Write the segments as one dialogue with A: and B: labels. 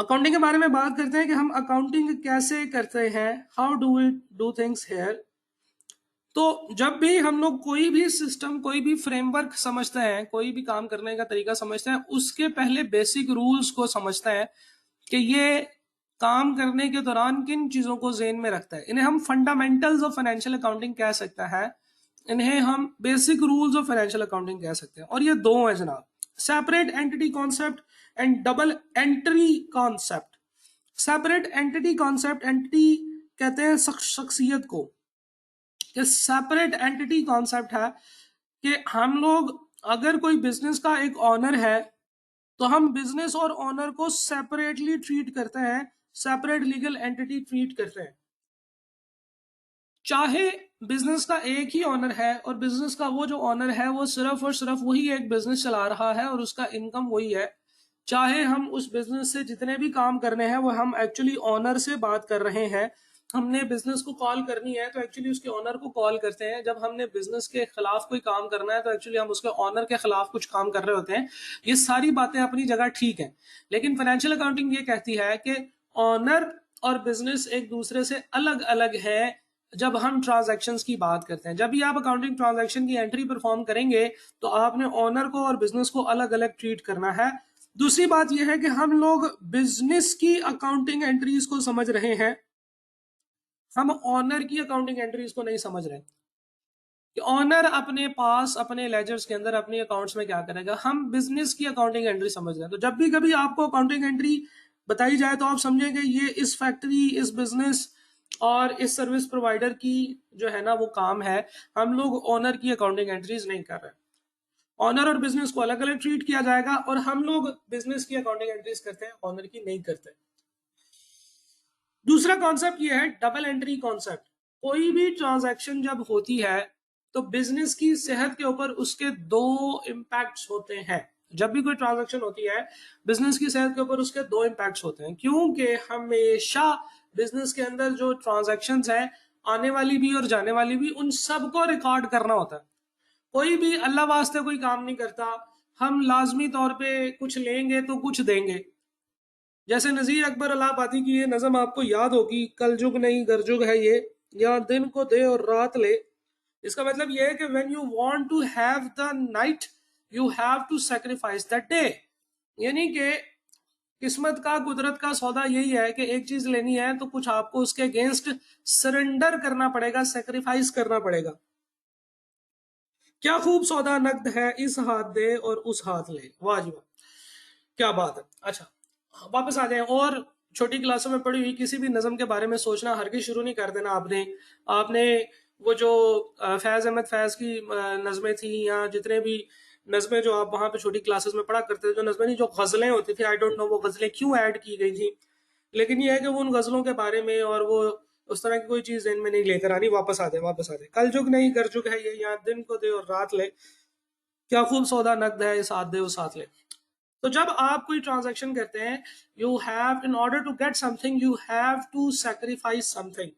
A: Accounting के बारे में बात करते हैं कि हम अकाउंटिंग कैसे करते हैं, how do we do things here. तो जब भी हम लोग कोई भी सिस्टम, कोई भी फ्रेमवर्क समझते हैं, कोई भी काम करने का तरीका समझते हैं, उसके पहले बेसिक रूल्स को समझते हैं कि ये काम करने के दौरान किन चीजों को ज़हन में रखता है। इन्हें हम फंडामेंटल्स ऑफ फाइनेंशियल अकाउंटिंग कह सकते हैं, इन्हें हम basic rules of financial accounting कह सकते हैं। और ये दो है जनाब, separate entity concept and double entry concept. Separate entity concept, entity कहते हैं शख्सियत को, कि सेपरेट एंटिटी कॉन्सेप्ट है कि हम लोग अगर कोई बिजनेस का एक ऑनर है तो हम बिजनेस और ऑनर को सेपरेटली ट्रीट करते हैं, सेपरेट लीगल एंटिटी ट्रीट करते हैं। चाहे बिजनेस का एक ही ऑनर है और बिजनेस का वो जो ऑनर है वो सिर्फ और सिर्फ वही एक बिजनेस चला रहा है और उसका इनकम वही है, चाहे हम उस बिजनेस से जितने भी काम करने हैं वो हम एक्चुअली ऑनर से बात कर रहे हैं, हमने बिजनेस को कॉल करनी है तो एक्चुअली उसके ऑनर को कॉल करते हैं, जब हमने बिजनेस के खिलाफ कोई काम करना है तो एक्चुअली हम उसके ऑनर के खिलाफ कुछ काम कर रहे होते हैं। ये सारी बातें अपनी जगह ठीक है, लेकिन फाइनेंशियल अकाउंटिंग ये कहती है कि ऑनर और बिजनेस एक दूसरे से अलग अलग है। जब हम ट्रांजैक्शंस की बात करते हैं, जब भी आप अकाउंटिंग ट्रांजैक्शन की एंट्री परफॉर्म करेंगे तो आपने ऑनर को और बिजनेस को अलग अलग ट्रीट करना है। दूसरी बात यह है कि हम लोग बिजनेस की अकाउंटिंग एंट्रीज को समझ रहे हैं, हम ऑनर की अकाउंटिंग एंट्रीज को नहीं समझ रहे कि ऑनर अपने पास अपने लेजर्स के अंदर अपने अकाउंट्स में क्या करेगा। हम बिजनेस की अकाउंटिंग एंट्री समझ रहे हैं। तो जब भी कभी आपको अकाउंटिंग एंट्री बताई जाए तो आप समझेंगे ये इस फैक्ट्री, इस बिजनेस और इस सर्विस प्रोवाइडर की जो है ना वो काम है। हम लोग ऑनर की अकाउंटिंग एंट्रीज नहीं कर रहे। ऑनर और बिजनेस को अलग अलग ट्रीट किया जाएगा और हम लोग बिजनेस की अकाउंटिंग एंट्रीज करते हैं, ऑनर की नहीं करते। दूसरा कॉन्सेप्ट ये है डबल एंट्री कॉन्सेप्ट। कोई भी ट्रांजैक्शन जब होती है तो बिजनेस की सेहत के ऊपर उसके दो इम्पैक्ट्स होते हैं। जब भी कोई ट्रांजैक्शन होती है बिजनेस की सेहत के ऊपर उसके दो इम्पैक्ट्स होते हैं, क्योंकि हमेशा बिजनेस के अंदर जो ट्रांजैक्शंस है, आने वाली भी और जाने वाली भी, उन सबको रिकॉर्ड करना होता है। कोई भी अल्लाह वास्ते कोई काम नहीं करता, हम लाजमी तौर पे कुछ लेंगे तो कुछ देंगे। जैसे नजीर अकबर इलाहाबादी की ये नज़म आपको याद होगी, कल जुग नहीं गरजुग है ये, या दिन को दे और रात ले। इसका मतलब ये है कि when you want to have the night you have to sacrifice that day. यानी कि किस्मत का, कुदरत का सौदा यही है कि एक चीज लेनी है तो कुछ आपको उसके अगेंस्ट सरेंडर करना पड़ेगा, सेक्रीफाइस करना पड़ेगा। क्या खूब सौदा नकद है, इस हाथ दे और उस हाथ ले। वाह जी वाह, क्या बात है। अच्छा, वापस आ जाएं। और छोटी क्लासों में पढ़ी हुई किसी भी नज़म के बारे में सोचना हरगिज़ शुरू नहीं कर देना आपने। आपने वो जो फैज़ अहमद फैज़ की नज़में थी, या जितने भी नज़में जो आप वहाँ पे छोटी क्लासेस में पढ़ा करते थे, जो नज़में नहीं, जो गज़लें होती थी, आई डोंट नो वो गज़लें क्यों ऐड की गई थी, लेकिन ये है कि वो उन गज़लों के बारे में और वो उस तरह की कोई चीज़ ज़हन में नहीं लेकर आनी। वापस आ जाए, वापस आ जाए। कल जुग नहीं कर जुग है ये, यहाँ दिन को दे और रात ले, क्या खूब सौदा नकद है, इस हाथ दे उस हाथ ले। तो जब आप कोई ट्रांजैक्शन करते हैं, you have, in order to get something you have to sacrifice something.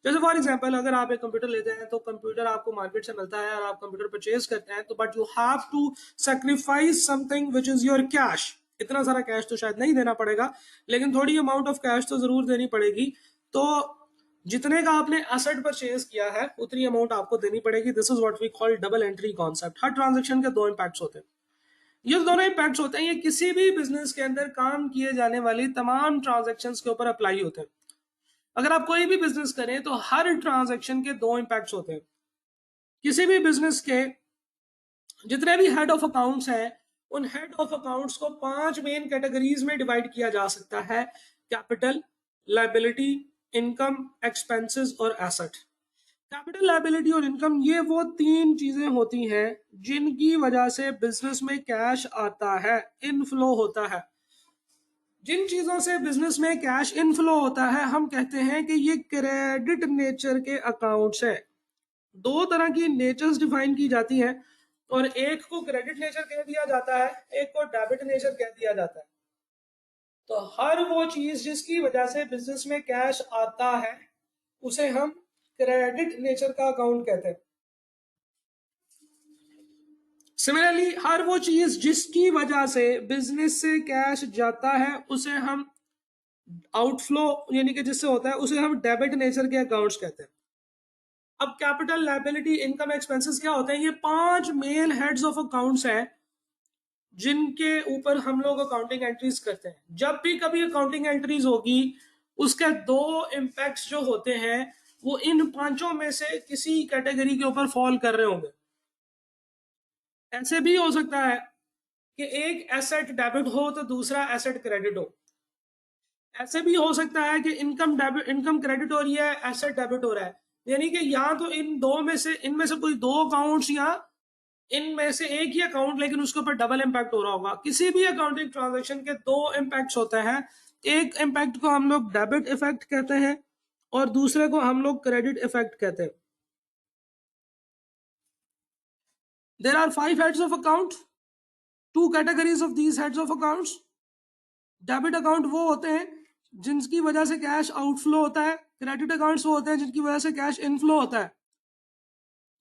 A: जैसे फॉर एग्जांपल अगर आप एक कंप्यूटर लेते हैं तो कंप्यूटर आपको मार्केट से मिलता है और आप कंप्यूटर परचेज करते हैं, तो but you have to sacrifice something which is your cash. इतना सारा कैश तो शायद नहीं देना पड़ेगा, लेकिन थोड़ी अमाउंट ऑफ कैश तो जरूर देनी पड़ेगी। तो जितने का आपने एसेट परचेज किया है उतनी अमाउंट आपको देनी पड़ेगी। This is what we call double entry concept. हर ट्रांजेक्शन के दो इंपैक्ट्स होते हैं। ये दोनों इम्पैक्ट्स होते हैं, ये किसी भी बिजनेस के अंदर काम किए जाने वाली तमाम ट्रांजैक्शंस के ऊपर अप्लाई होते हैं। अगर आप कोई भी बिजनेस करें तो हर ट्रांजैक्शन के दो इम्पैक्ट्स होते हैं। किसी भी बिजनेस के जितने भी हेड ऑफ अकाउंट्स हैं, उन हेड ऑफ अकाउंट्स को 5 मेन कैटेगरीज में डिवाइड किया जा सकता है: कैपिटल, लायबिलिटी, इनकम, एक्सपेंसेस और एसेट। कैपिटल, लायबिलिटी और इनकम, ये वो 3 चीजें होती हैं जिनकी वजह से बिजनेस में कैश आता है, इनफ्लो होता है। जिन चीजों से बिजनेस में कैश इनफ्लो होता है हम कहते हैं कि ये क्रेडिट नेचर के अकाउंट्स है। दो तरह की नेचर्स डिफाइन की जाती हैं, और एक को क्रेडिट नेचर कह दिया जाता है, एक को डेबिट नेचर कह दिया जाता है। तो हर वो चीज जिसकी वजह से बिजनेस में कैश आता है उसे हम क्रेडिट नेचर का अकाउंट कहते हैं। सिमिलरली हर वो चीज जिसकी वजह से बिजनेस से कैश जाता है उसे हम आउटफ्लो यानी कि जिससे होता है उसे हम डेबिट नेचर के अकाउंट्स कहते हैं। अब कैपिटल, लायबिलिटी, इनकम, एक्सपेंसेस क्या होते हैं? ये 5 मेन हेड्स ऑफ अकाउंट्स हैं जिनके ऊपर हम लोग अकाउंटिंग एंट्रीज करते हैं। जब भी कभी अकाउंटिंग एंट्रीज होगी उसके 2 इम्पैक्ट्स जो होते हैं वो इन 5 में से किसी कैटेगरी के ऊपर फॉल कर रहे होंगे। ऐसे भी हो सकता है कि एक एसेट डेबिट हो तो दूसरा एसेट क्रेडिट हो। ऐसे भी हो सकता है कि इनकम डेबिट, इनकम क्रेडिट हो रही है, एसेट डेबिट हो रहा है, यानी कि या तो इनमें से कोई 2 अकाउंट्स या इनमें से एक ही अकाउंट लेकिन उसके ऊपर डबल इम्पैक्ट हो रहा होगा। किसी भी अकाउंटिंग ट्रांजैक्शन के 2 इम्पैक्ट्स होते हैं। एक इम्पैक्ट को हम लोग डेबिट इफेक्ट कहते हैं और दूसरे को हम लोग क्रेडिट इफेक्ट कहते हैं। There are 5 heads of account, 2 categories of these heads of accounts. Debit account वो होते हैं जिनकी वजह से कैश आउटफ्लो होता है, क्रेडिट अकाउंट्स वो होते हैं जिनकी वजह से कैश इनफ्लो होता है।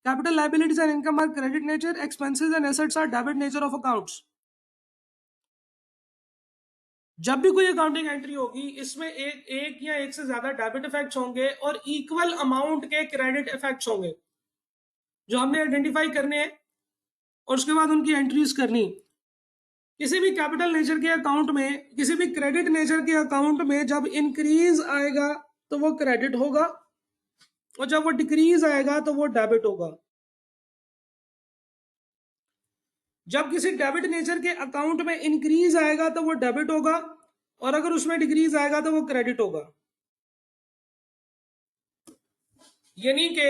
A: Capital, liabilities and income are credit nature, expenses and assets are debit nature of accounts. जब भी कोई अकाउंटिंग एंट्री होगी इसमें एक या एक से ज्यादा डेबिट इफेक्ट्स होंगे और इक्वल अमाउंट के क्रेडिट इफेक्ट्स होंगे जो हमने आइडेंटिफाई करने हैं और उसके बाद उनकी एंट्रीज करनी। किसी भी कैपिटल नेचर के अकाउंट में, किसी भी क्रेडिट नेचर के अकाउंट में जब इंक्रीज आएगा तो वो क्रेडिट होगा और जब वो डिक्रीज आएगा तो वो डेबिट होगा। जब किसी डेबिट नेचर के अकाउंट में इंक्रीज आएगा तो वो डेबिट होगा और अगर उसमें डिक्रीज आएगा तो वो क्रेडिट होगा। यानी कि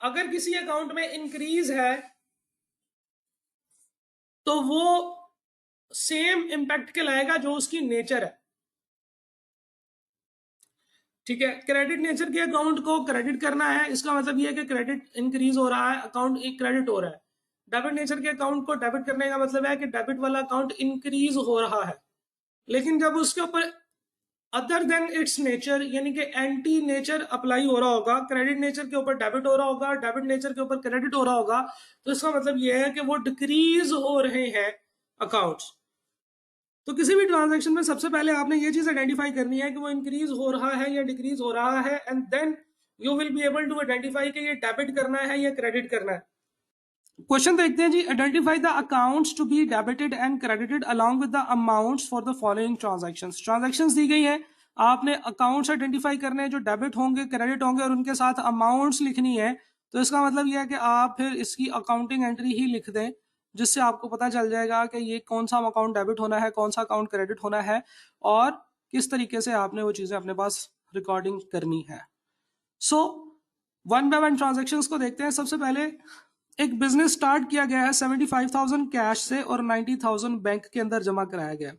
A: अगर किसी अकाउंट में इंक्रीज है तो वो सेम इंपैक्ट के लाएगा जो उसकी नेचर है। ठीक है, क्रेडिट नेचर के अकाउंट को क्रेडिट करना है, इसका मतलब ये है कि क्रेडिट इंक्रीज हो रहा है, अकाउंट एक क्रेडिट हो रहा है। डेबिट नेचर के अकाउंट को डेबिट करने का मतलब है कि डेबिट वाला अकाउंट इंक्रीज हो रहा है, लेकिन जब उसके ऊपर अदर देन इट्स नेचर यानी कि एंटी नेचर अप्लाई हो रहा होगा, क्रेडिट नेचर के ऊपर डेबिट हो रहा होगा, डेबिट नेचर के ऊपर क्रेडिट हो रहा होगा, तो इसका मतलब यह है कि वो डिक्रीज हो रहे हैं अकाउंट्स। तो किसी भी ट्रांजैक्शन में सबसे पहले आपने ये चीज आइडेंटिफाई करनी है कि वो इंक्रीज हो रहा है या डिक्रीज हो रहा है, and then you will be able to identify कि ये डेबिट करना है या क्रेडिट करना है। क्वेश्चन देखते हैं जी, identify the accounts to be debited and credited along with the amounts for the following transactions. Transactions दी गई है, आपने अकाउंट्स आइडेंटिफाई करने हैं जो डेबिट होंगे, क्रेडिट होंगे और उनके साथ अमाउंट्स लिखनी है। तो इसका मतलब यह है कि आप फिर इसकी अकाउंटिंग एंट्री ही लिख दें जिससे आपको पता चल जाएगा कि ये कौन सा अकाउंट डेबिट होना है, कौन सा अकाउंट क्रेडिट होना है और किस तरीके से आपने वो चीजें अपने पास रिकॉर्डिंग करनी है। So one by one transactions को देखते हैं। सबसे पहले एक बिजनेस स्टार्ट किया गया है 75,000 कैश से और 90,000 बैंक के अंदर जमा कराया गया।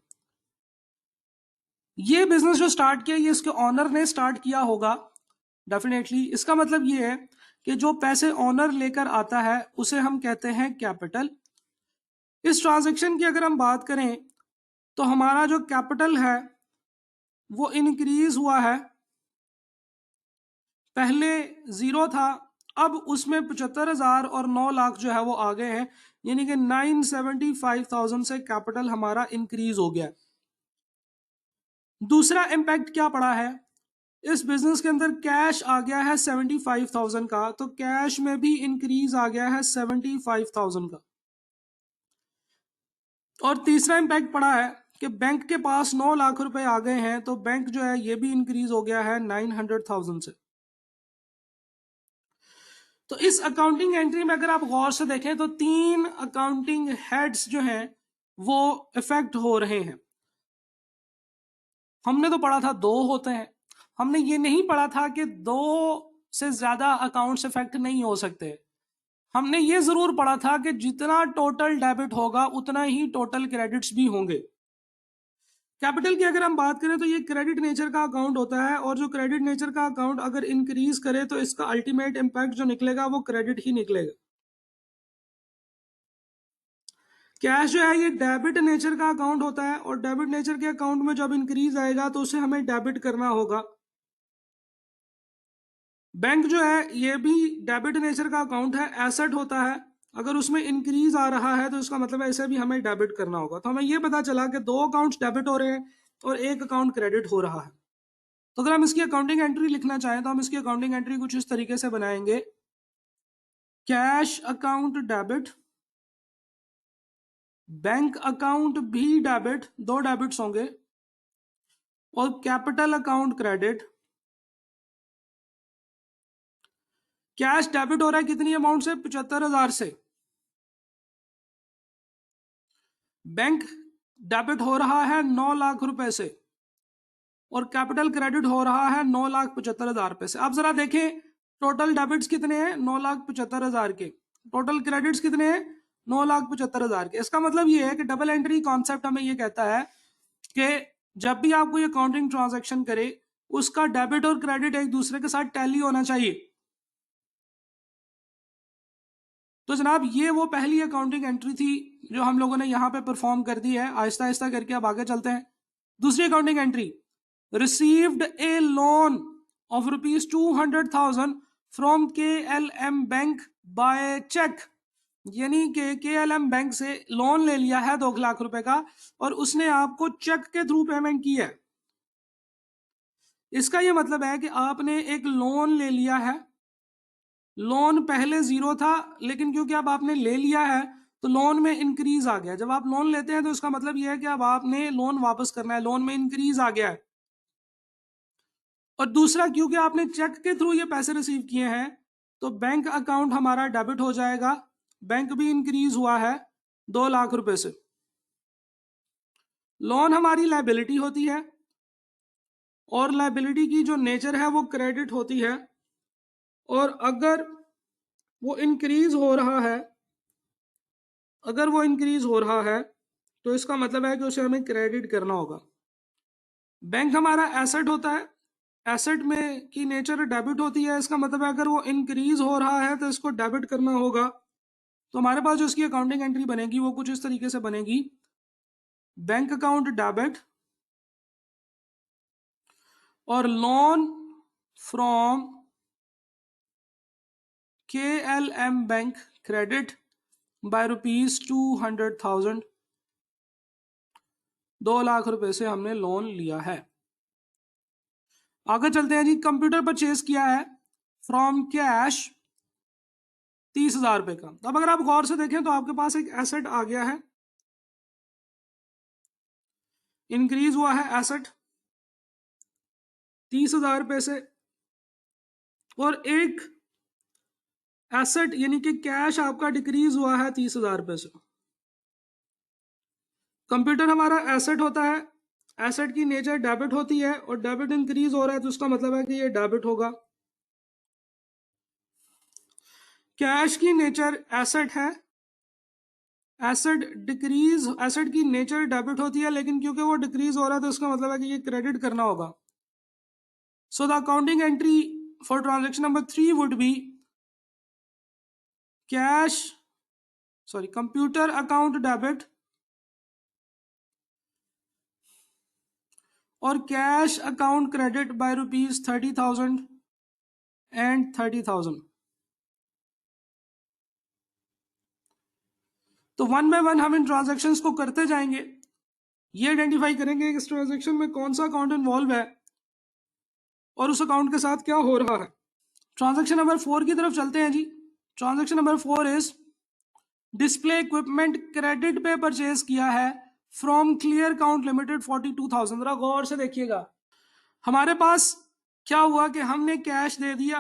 A: ये बिजनेस जो स्टार्ट किया ये इसके ऑनर ने स्टार्ट किया होगा डेफिनेटली। इसका मतलब ये है कि जो पैसे ऑनर लेकर आता है उसे हम कहते हैं कैपिटल। इस ट्रांजैक्शन की अगर हम बात करें तो हमारा जो कैपिटल है वो इंक्रीज हुआ है, पहले 0 था, अब उसमें 75,000 और 9 लाख जो है वो आ गए हैं, यानी कि 975,000 से कैपिटल हमारा इंक्रीज हो गया। दूसरा इम्पैक्ट क्या पड़ा है, इस बिजनेस के अंदर कैश आ गया है 75,000 का, तो कैश में भी इंक्रीज आ गया है 75,000 का। और तीसरा इम्पैक्ट पड़ा है कि बैंक के पास 9 लाख रुपए आ गए हैं, तो बैंक जो है ये भी इंक्रीज हो गया है 900,000 से। तो इस अकाउंटिंग एंट्री में अगर आप गौर से देखें तो 3 अकाउंटिंग हेड्स जो हैं वो इफेक्ट हो रहे हैं। हमने तो पढ़ा था 2 होते हैं, हमने ये नहीं पढ़ा था कि 2 से ज्यादा अकाउंट्स इफेक्ट नहीं हो सकते। हमने ये जरूर पढ़ा था कि जितना टोटल डेबिट होगा उतना ही टोटल क्रेडिट्स भी होंगे। कैपिटल की अगर हम बात करें तो ये क्रेडिट नेचर का अकाउंट होता है और जो क्रेडिट नेचर का अकाउंट अगर इंक्रीज करे तो इसका अल्टीमेट इंपैक्ट जो निकलेगा वो क्रेडिट ही निकलेगा। कैश जो है ये डेबिट नेचर का अकाउंट होता है और डेबिट नेचर के अकाउंट में जब इंक्रीज आएगा तो उसे हमें डेबिट करना होगा। बैंक जो है ये भी डेबिट नेचर का अकाउंट है, एसेट होता है, अगर उसमें इंक्रीज आ रहा है तो इसका मतलब है इसे भी हमें डेबिट करना होगा। तो हमें ये पता चला कि 2 अकाउंट्स डेबिट हो रहे हैं, और एक अकाउंट क्रेडिट हो रहा है। तो अगर हम इसकी अकाउंटिंग एंट्री लिखना चाहें तो हम इसकी अकाउंटिंग एंट्री कुछ इस तरीके से बनाएंगे, cash account debit, bank account भी डेबिट, दो डेबिट्स होंगे, और capital account credit. Cash debit हो रहा है कितनी अमाउंट से? 75,000 से। बैंक डेबिट हो रहा है 9 लाख रुपए से, और कैपिटल क्रेडिट हो रहा है 9,75,000 रुपए से। आप जरा देखें टोटल डेबिट्स कितने हैं? 9,75,000 के। टोटल क्रेडिट्स कितने हैं? 9,75,000 के। इसका मतलब ये है कि डबल एंट्री कॉन्सेप्ट हमें ये कहता है कि जब भी आप कोई अकाउंटिंग ट्रांजैक्शन करे उसका डेबिट और क्रेडिट एक दूसरे के साथ टैली होना चाहिए। तो जनाब ये वो पहली अकाउंटिंग एंट्री थी जो हम लोगों ने यहाँ पे परफॉर्म कर दी है। आहिस्ता आहिस्ता करके अब आगे चलते हैं। दूसरी accounting entry, received a loan of ₹200,000 from KLM bank by cheque. यानी कि KLM बैंक से लोन ले लिया है 2 लाख रुपए का और उसने आपको चेक के थ्रू पेमेंट की है। इसका यह मतलब है कि आपने एक लोन ले लिया है, लोन पहले 0 था लेकिन क्योंकि अब आपने ले लिया है तो लोन में इंक्रीज आ गया। जब आप लोन लेते हैं तो इसका मतलब यह है कि अब आपने लोन वापस करना है, लोन में इंक्रीज आ गया है। और दूसरा, क्योंकि आपने चेक के थ्रू ये पैसे रिसीव किए हैं तो बैंक अकाउंट हमारा डेबिट हो जाएगा। बैंक भी इंक्रीज हुआ है 2 लाख रुपए से। लोन हमारी लायबिलिटी होती है और लायबिलिटी की जो नेचर है वो क्रेडिट होती है, और अगर वो इंक्रीज हो रहा है, अगर वो इंक्रीज हो रहा है तो इसका मतलब है कि उसे हमें क्रेडिट करना होगा। बैंक हमारा एसेट होता है, एसेट में की नेचर डेबिट होती है। इसका मतलब है अगर वो इंक्रीज हो रहा है तो इसको डेबिट करना होगा। तो हमारे पास जो इसकी अकाउंटिंग एंट्री बनेगी वो कुछ इस तरीके से बनेगी, बैंक अकाउंट डेबिट और loan from KLM bank credit by ₹200,000। 2 lakh रुपए से हमने लोन लिया है। आगे चलते हैं जी। कंप्यूटर परचेज किया है फ्रॉम कैश 30,000 रुपए का। अब अगर आप गौर से देखें तो आपके पास एक एसेट आ गया है, इंक्रीज हुआ है एसेट 30,000 रुपए से, और एक एसेट यानी कि कैश आपका डिक्रीज हुआ है 30,000 रुपए से। कंप्यूटर हमारा एसेट होता है, एसेट की नेचर डेबिट होती है, और डेबिट इंक्रीज हो रहा है तो उसका मतलब है कि ये डेबिट होगा। कैश की नेचर एसेट है, एसेट डिक्रीज, एसेट की नेचर डेबिट होती है लेकिन क्योंकि वो डिक्रीज हो रहा है तो इसका मतलब है कि ये क्रेडिट करना होगा। So the accounting entry for transaction number 3 would be computer account debit और cash account credit by ₹30,000 and 30,000। तो वन बाय वन हम इन ट्रांजेक्शन्स को करते जाएंगे, ये आइडेंटिफाई करेंगे कि इस ट्रांजेक्शन में कौन सा अकाउंट इन्वॉल्व है और उस अकाउंट के साथ क्या हो रहा है। ट्रांजेक्शन नंबर 4 की तरफ चलते हैं जी। Transaction number 4 is display equipment credit पे परचेज किया है फ्रॉम क्लियर काउंट लिमिटेड 42,000। जरा गौर से देखिएगा, हमारे पास क्या हुआ कि हमने कैश दे दिया।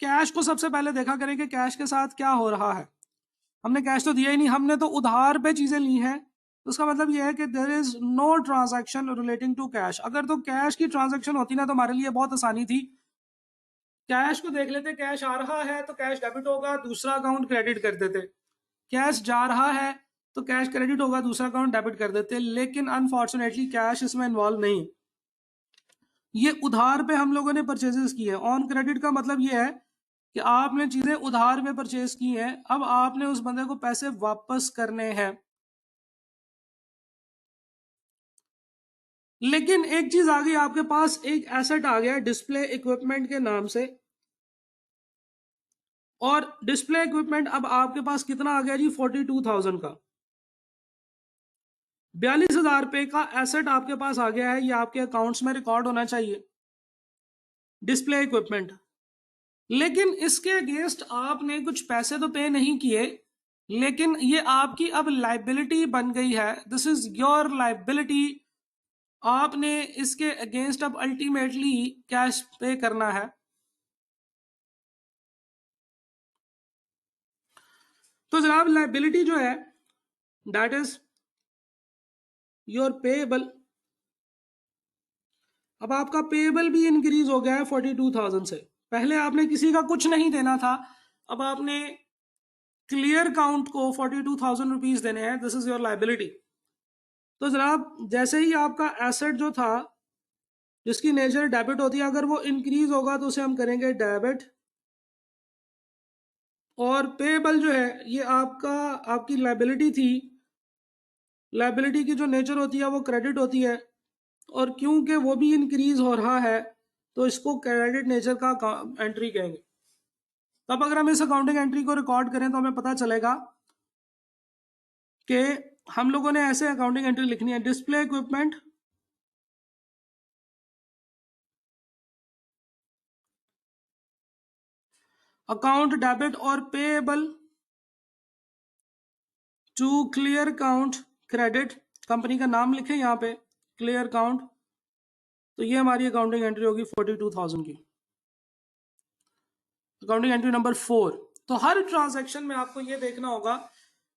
A: कैश को सबसे पहले देखा करें कि कैश के साथ क्या हो रहा है। हमने कैश तो दिया ही नहीं, हमने तो उधार पे चीजें ली हैं। तो उसका मतलब यह है कि there is no transaction relating to cash. अगर तो कैश की ट्रांजैक्शन होती ना तो हमारे लिए बहुत आसानी थी। कैश को देख लेते, कैश आ रहा है तो कैश डेबिट होगा, दूसरा अकाउंट क्रेडिट कर देते। कैश जा रहा है तो कैश क्रेडिट होगा, दूसरा अकाउंट डेबिट कर देते। लेकिन अनफॉर्चुनेटली कैश इसमें इन्वॉल्व नहीं। ये उधार पे हम लोगों ने परचेजेस की है। ऑन क्रेडिट का मतलब ये है कि आपने चीजें उधार में परचेज की हैं, अब आपने उस बंदे को पैसे वापस करने हैं। लेकिन एक चीज आ गई, आपके पास एक एसेट आ गया डिस्प्ले इक्विपमेंट के नाम से, और डिस्प्ले इक्विपमेंट अब आपके पास कितना आ गया जी? 42,000 का। 42,000 रुपए का एसेट आपके पास आ गया है, ये आपके अकाउंट्स में रिकॉर्ड होना चाहिए, डिस्प्ले इक्विपमेंट। लेकिन इसके अगेंस्ट आपने कुछ पैसे तो पे नहीं किए, लेकिन ये आपकी अब लाइबिलिटी बन गई है, दिस इज योर लाइबिलिटी। आपने इसके अगेंस्ट अब अल्टीमेटली कैश पे करना है। तो जनाब लाइबिलिटी जो है दैट इज योर पेएबल। अब आपका पेएबल भी इंक्रीज हो गया है 42,000 से। पहले आपने किसी का कुछ नहीं देना था, अब आपने क्लियर काउंट को 42,000 रुपीज देने हैं, दिस इज योर लाइबिलिटी। तो जनाब जैसे ही आपका एसेट जो था जिसकी नेचर डेबिट होती है, अगर वो इंक्रीज होगा तो उसे हम करेंगे डेबिट, और पेएबल जो है ये आपकी लाइबिलिटी थी, लाइबिलिटी की जो नेचर होती है वो क्रेडिट होती है, और क्योंकि वो भी इंक्रीज हो रहा है तो इसको क्रेडिट नेचर का एंट्री कहेंगे। तब अगर हम इस अकाउंटिंग एंट्री को रिकॉर्ड करें तो हमें पता चलेगा कि हम लोगों ने ऐसे अकाउंटिंग एंट्री लिखनी है, डिस्प्ले इक्विपमेंट अकाउंट डेबिट और payable to clear count credit, company का नाम लिखें यहाँ पे क्लियर काउंट। तो ये हमारी अकाउंटिंग एंट्री होगी 42,000 की, अकाउंटिंग एंट्री नंबर 4। तो हर ट्रांजैक्शन में आपको ये देखना होगा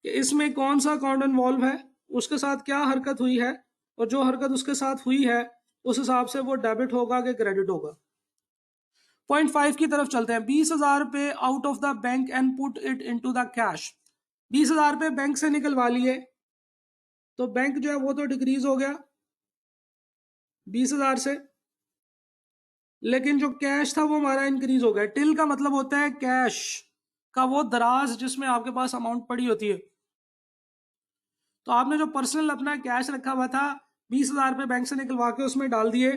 A: कि इसमें कौन सा अकाउंट इन्वॉल्व है, उसके साथ क्या हरकत हुई है, और जो हरकत उसके साथ हुई है उस हिसाब से वो डेबिट होगा कि क्रेडिट होगा। पॉइंट 5 की तरफ चलते हैं। 20,000 रुपए out of the bank and put it into the cash. 20,000 रुपए बैंक से निकलवा लिए तो बैंक जो है वो तो डिक्रीज हो गया 20,000 से, लेकिन जो कैश था वो हमारा इंक्रीज हो गया। टिल का मतलब होता है कैश का वो दराज जिसमें आपके पास अमाउंट पड़ी होती है। तो आपने जो पर्सनल अपना कैश रखा हुआ था 20,000 रुपए बैंक से निकलवा के उसमें डाल दिए।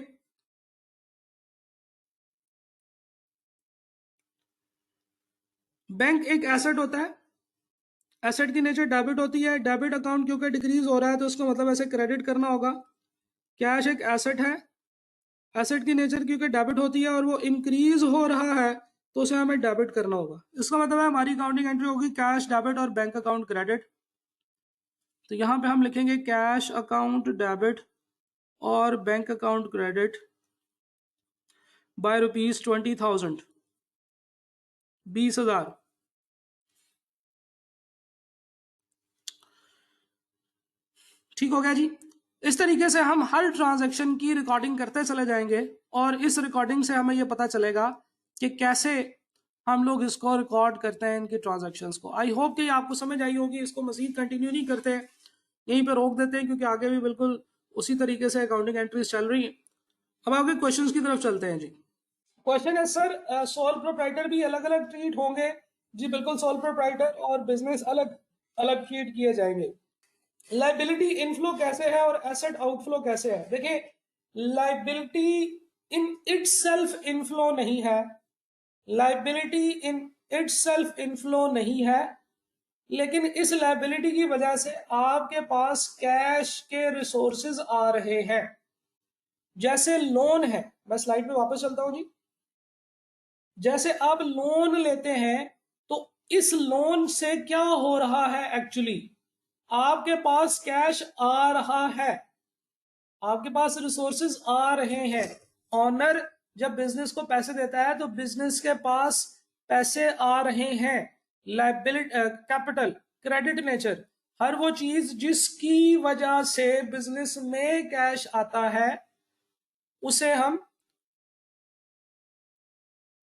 A: बैंक एक एसेट होता है, एसेट की नेचर डेबिट होती है। डेबिट अकाउंट क्योंकि डिक्रीज हो रहा है तो उसका मतलब ऐसे क्रेडिट करना होगा। कैश एक एसेट है, एसेट की नेचर क्योंकि डेबिट होती है और वो इंक्रीज हो रहा है तो उसे हमें डेबिट करना होगा। इसका मतलब है हमारी अकाउंटिंग एंट्री होगी कैश डेबिट और बैंक अकाउंट क्रेडिट। तो यहाँ पे हम लिखेंगे कैश अकाउंट डेबिट और बैंक अकाउंट क्रेडिट बाय ₹20,000, 20,000। ठीक हो गया जी। इस तरीके से हम हर ट्रांजैक्शन की रिकॉर्डिंग करते चले जाएंगे और इस रिकॉर्डिंग से हमें यह पता चलेगा कि कैसे हम लोग इसको रिकॉर्ड करते हैं इनकी ट्रांजैक्शंस को। आई होप कि आपको समझ आई होगी। इसको मजीद कंटिन्यू नहीं करते, यहीं पे रोक देते हैं क्योंकि आगे भी बिल्कुल उसी तरीके से अकाउंटिंग एंट्रीज चल रही हैं। अब आगे क्वेश्चंस की तरफ चलते हैं जी। क्वेश्चन है सर सोल प्रोप्राइटर भी अलग अलग ट्रीट होंगे? जी बिल्कुल, सोल प्रोप्राइटर और बिजनेस अलग अलग ट्रीट किए जाएंगे। लाइबिलिटी इनफ्लो कैसे है और एसेट आउटफ्लो कैसे है? देखिए, लाइबिलिटी इन इटसेल्फ इनफ्लो नहीं है, लाइबिलिटी इन इटसेल्फ इनफ्लो नहीं है, लेकिन इस लाइबिलिटी की वजह से आपके पास कैश के रिसोर्सेज आ रहे हैं। जैसे लोन है, मैं स्लाइड पे वापस चलता हूं जी। जैसे आप लोन लेते हैं तो इस लोन से क्या हो रहा है, एक्चुअली आपके पास कैश आ रहा है, आपके पास रिसोर्सेज आ रहे हैं। ऑनर जब बिजनेस को पैसे देता है तो बिजनेस के पास पैसे आ रहे हैं। लाइबिलिटी कैपिटल क्रेडिट नेचर, हर वो चीज जिसकी वजह से बिजनेस में कैश आता है उसे हम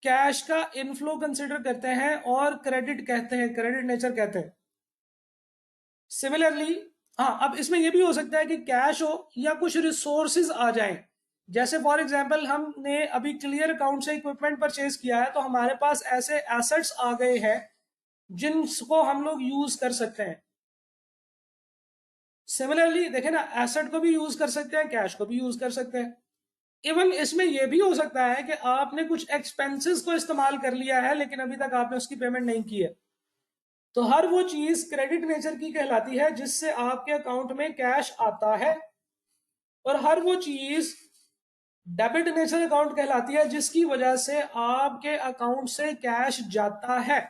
A: कैश का इनफ्लो कंसिडर करते हैं और क्रेडिट कहते हैं, क्रेडिट नेचर कहते हैं। सिमिलरली हाँ, अब इसमें यह भी हो सकता है कि कैश हो या कुछ रिसोर्सेज आ जाएं। जैसे फॉर एग्जांपल हमने अभी क्लियर अकाउंट से इक्विपमेंट परचेज किया है तो हमारे पास ऐसे एसेट्स आ गए हैं जिनको हम लोग यूज कर सकते हैं। सिमिलरली देखें ना, एसेट को भी यूज कर सकते हैं, कैश को भी यूज कर सकते हैं। इवन इसमें यह भी हो सकता है कि आपने कुछ एक्सपेंसेस को इस्तेमाल कर लिया है लेकिन अभी तक आपने उसकी पेमेंट नहीं की है, तो हर वो चीज क्रेडिट नेचर की कहलाती है जिससे आपके अकाउंट में कैश आता है, और हर वो चीज डेबिट नेचर अकाउंट कहलाती है जिसकी वजह से आपके अकाउंट से कैश जाता है।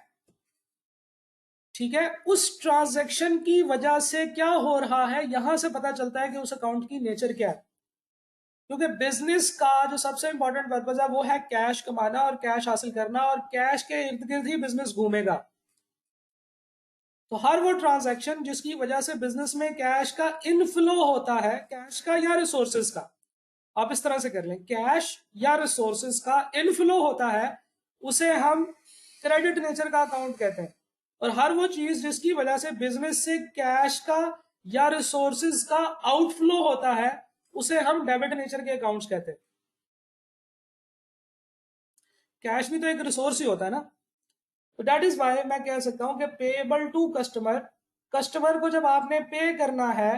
A: ठीक है, उस ट्रांजैक्शन की वजह से क्या हो रहा है यहां से पता चलता है कि उस अकाउंट की नेचर क्या है। क्योंकि बिजनेस का जो सबसे इंपॉर्टेंट पर्पज है वो है कैश कमाना और कैश हासिल करना, और कैश के इर्द गिर्द ही बिजनेस घूमेगा। तो हर वो ट्रांजैक्शन जिसकी वजह से बिजनेस में कैश का इनफ्लो होता है, कैश का या रिसोर्सेज का, आप इस तरह से कर लें, कैश या रिसोर्सेज का इनफ्लो होता है, उसे हम क्रेडिट नेचर का अकाउंट कहते हैं। और हर वो चीज जिसकी वजह से बिजनेस से कैश का या रिसोर्सेज का आउटफ्लो होता है, उसे हम डेबिट नेचर के अकाउंट्स कहते हैं। कैश भी तो एक रिसोर्स ही होता है ना। तो दैट इज वाई मैं कह सकता हूं कि पेएबल टू कस्टमर, कस्टमर को जब आपने पे करना है,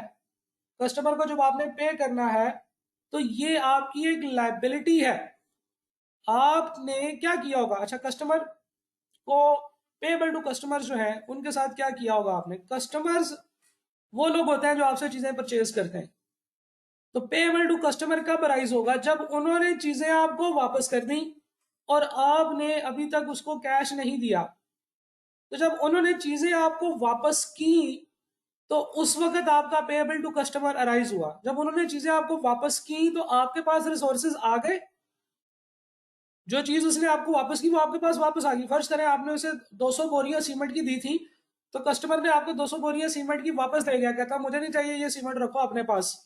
A: कस्टमर को जब आपने पे करना है तो ये आपकी एक लाइबिलिटी है। आपने क्या किया होगा, अच्छा कस्टमर को, पेएबल टू कस्टमर जो है उनके साथ क्या किया होगा आपने, कस्टमर्स वो लोग होते हैं जो आपसे चीजें परचेज करते हैं। तो पेएबल टू कस्टमर कब अराइज होगा, जब उन्होंने चीजें आपको वापस कर दी और आपने अभी तक उसको कैश नहीं दिया। तो जब उन्होंने चीजें आपको वापस की तो उस वक्त आपका पेएबल टू कस्टमर अराइज हुआ। जब उन्होंने चीजें आपको वापस की तो आपके पास रिसोर्सेज आ गए, जो चीज उसने आपको वापस की वो आपके पास वापस आ गई। फर्ज करें आपने उसे 200 बोरियां सीमेंट की दी थी, तो कस्टमर ने आपको 200 बोरियां सीमेंट की वापस दे गया, कहता मुझे नहीं चाहिए ये सीमेंट, रखो अपने पास।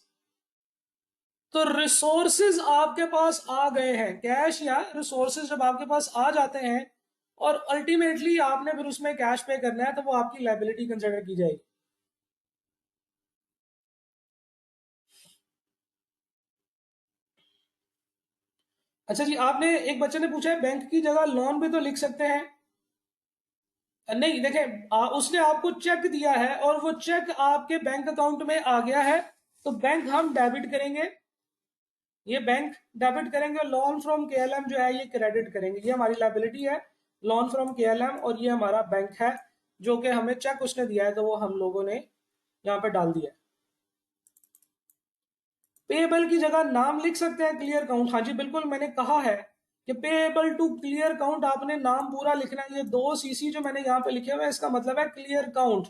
A: तो रिसोर्सेज आपके पास आ गए हैं, कैश या रिसोर्सेज जब आपके पास आ जाते हैं और अल्टीमेटली आपने फिर उसमें कैश पे करना है, तो वो आपकी लायबिलिटी कंसिडर की जाएगी। अच्छा जी, आपने, एक बच्चे ने पूछा है बैंक की जगह लोन भी तो लिख सकते हैं। नहीं देखें, उसने आपको चेक दिया है और वो चेक आपके बैंक अकाउंट में आ गया है, तो बैंक हम डेबिट करेंगे, ये बैंक डेबिट करेंगे। लोन फ्रॉम केएलएम जो है ये क्रेडिट करेंगे, ये हमारी लायबिलिटी है, लोन फ्रॉम केएलएम, और ये हमारा बैंक है जो कि हमें चेक उसने दिया है तो वो हम लोगों ने यहाँ पे डाल दिया है। पेएबल की जगह नाम लिख सकते हैं क्लियर काउंट, हाँ जी बिल्कुल, मैंने कहा है कि पेएबल टू क्लियर काउंट आपने नाम पूरा लिखना है। ये 2 सीसी जो मैंने यहाँ पे लिखे हुए हैं इसका मतलब है क्लियर काउंट।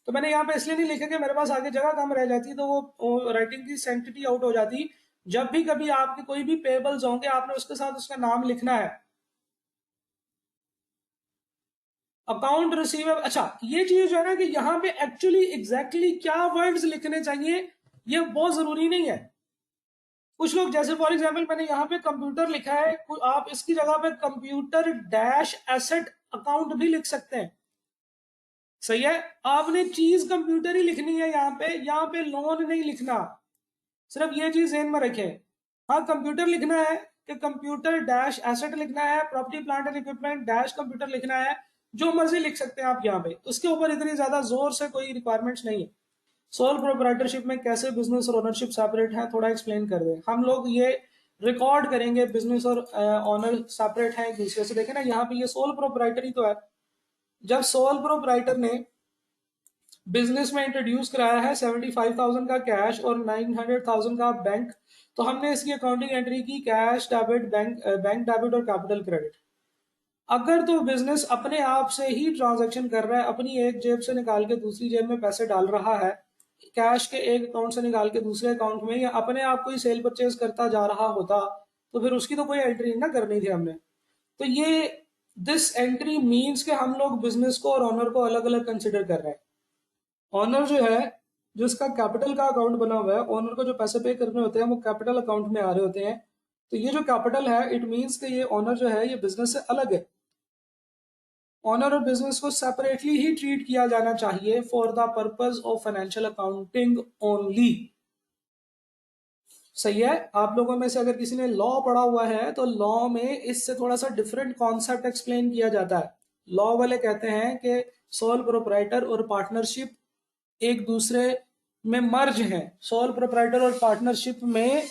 A: तो मैंने यहाँ पे इसलिए नहीं लिखा कि मेरे पास आगे जगह कम रह जाती तो वो राइटिंग की सेंटिटी आउट हो जाती। जब भी कभी आपके कोई भी पेएबल्स होंगे आपने उसके साथ उसका नाम लिखना है। अकाउंट रिसीवेबल, अच्छा ये चीज जो है ना कि यहाँ पे एक्चुअली एग्जैक्टली क्या वर्ड्स लिखने चाहिए ये बहुत जरूरी नहीं है। कुछ लोग, जैसे फॉर एग्जांपल मैंने यहाँ पे कंप्यूटर लिखा है, आप इसकी जगह पे कंप्यूटर डैश एसेट अकाउंट भी लिख सकते हैं। सही है, आपने चीज कंप्यूटर ही लिखनी है, यहाँ पे लोन नहीं लिखना, सिर्फ ये चीज ध्यान में रखें। हाँ कंप्यूटर लिखना है कि कंप्यूटर डैश एसेट लिखना है, property plant and equipment dash computer लिखना है, जो मर्जी लिख सकते हैं आप यहाँ पे, उसके ऊपर इतनी ज्यादा जोर से कोई रिक्वायरमेंट्स नहीं है। सोल प्रोप्राइटरशिप में कैसे बिजनेस और ओनरशिप सेपरेट है, थोड़ा एक्सप्लेन कर दें। हम लोग ये रिकॉर्ड करेंगे, बिजनेस और ऑनर सेपरेट है एक दूसरे से। देखें ना यहाँ पे ये सोल प्रोप्राइटर ही तो है। जब सोल प्रोप्राइटर ने बिजनेस में इंट्रोड्यूस कराया है 75,000 का कैश और 900,000 का बैंक, तो हमने इसकी अकाउंटिंग एंट्री की कैश डेबिट, बैंक डेबिट और कैपिटल क्रेडिट। अगर तो बिजनेस अपने आप से ही ट्रांजैक्शन कर रहा है, अपनी एक जेब से निकाल के दूसरी जेब में पैसे डाल रहा है, कैश के एक अकाउंट से निकाल के दूसरे अकाउंट में, या अपने आप को ही सेल परचेज करता जा रहा होता, तो फिर उसकी तो कोई एंट्री ना करनी थी हमने। तो ये दिस एंट्री मीन्स कि हम लोग बिजनेस को और ऑनर को अलग अलग कंसिडर कर रहे हैं। ऑनर जो है, जो इसका कैपिटल का अकाउंट बना हुआ है, ऑनर को जो पैसे पे करने होते हैं वो कैपिटल अकाउंट में आ रहे होते हैं। तो ये जो कैपिटल है इट मीन्स कि ये ऑनर जो है ये बिजनेस से अलग है। ऑनर और बिजनेस को सेपरेटली ही ट्रीट किया जाना चाहिए for the purpose of financial accounting only. सही है, आप लोगों में से अगर किसी ने लॉ पढ़ा हुआ है तो लॉ में इससे थोड़ा सा डिफरेंट कॉन्सेप्ट एक्सप्लेन किया जाता है। लॉ वाले कहते हैं कि सोल प्रोप्राइटर और पार्टनरशिप एक दूसरे में मर्ज हैं। सोल प्रोप्राइटर और पार्टनरशिप में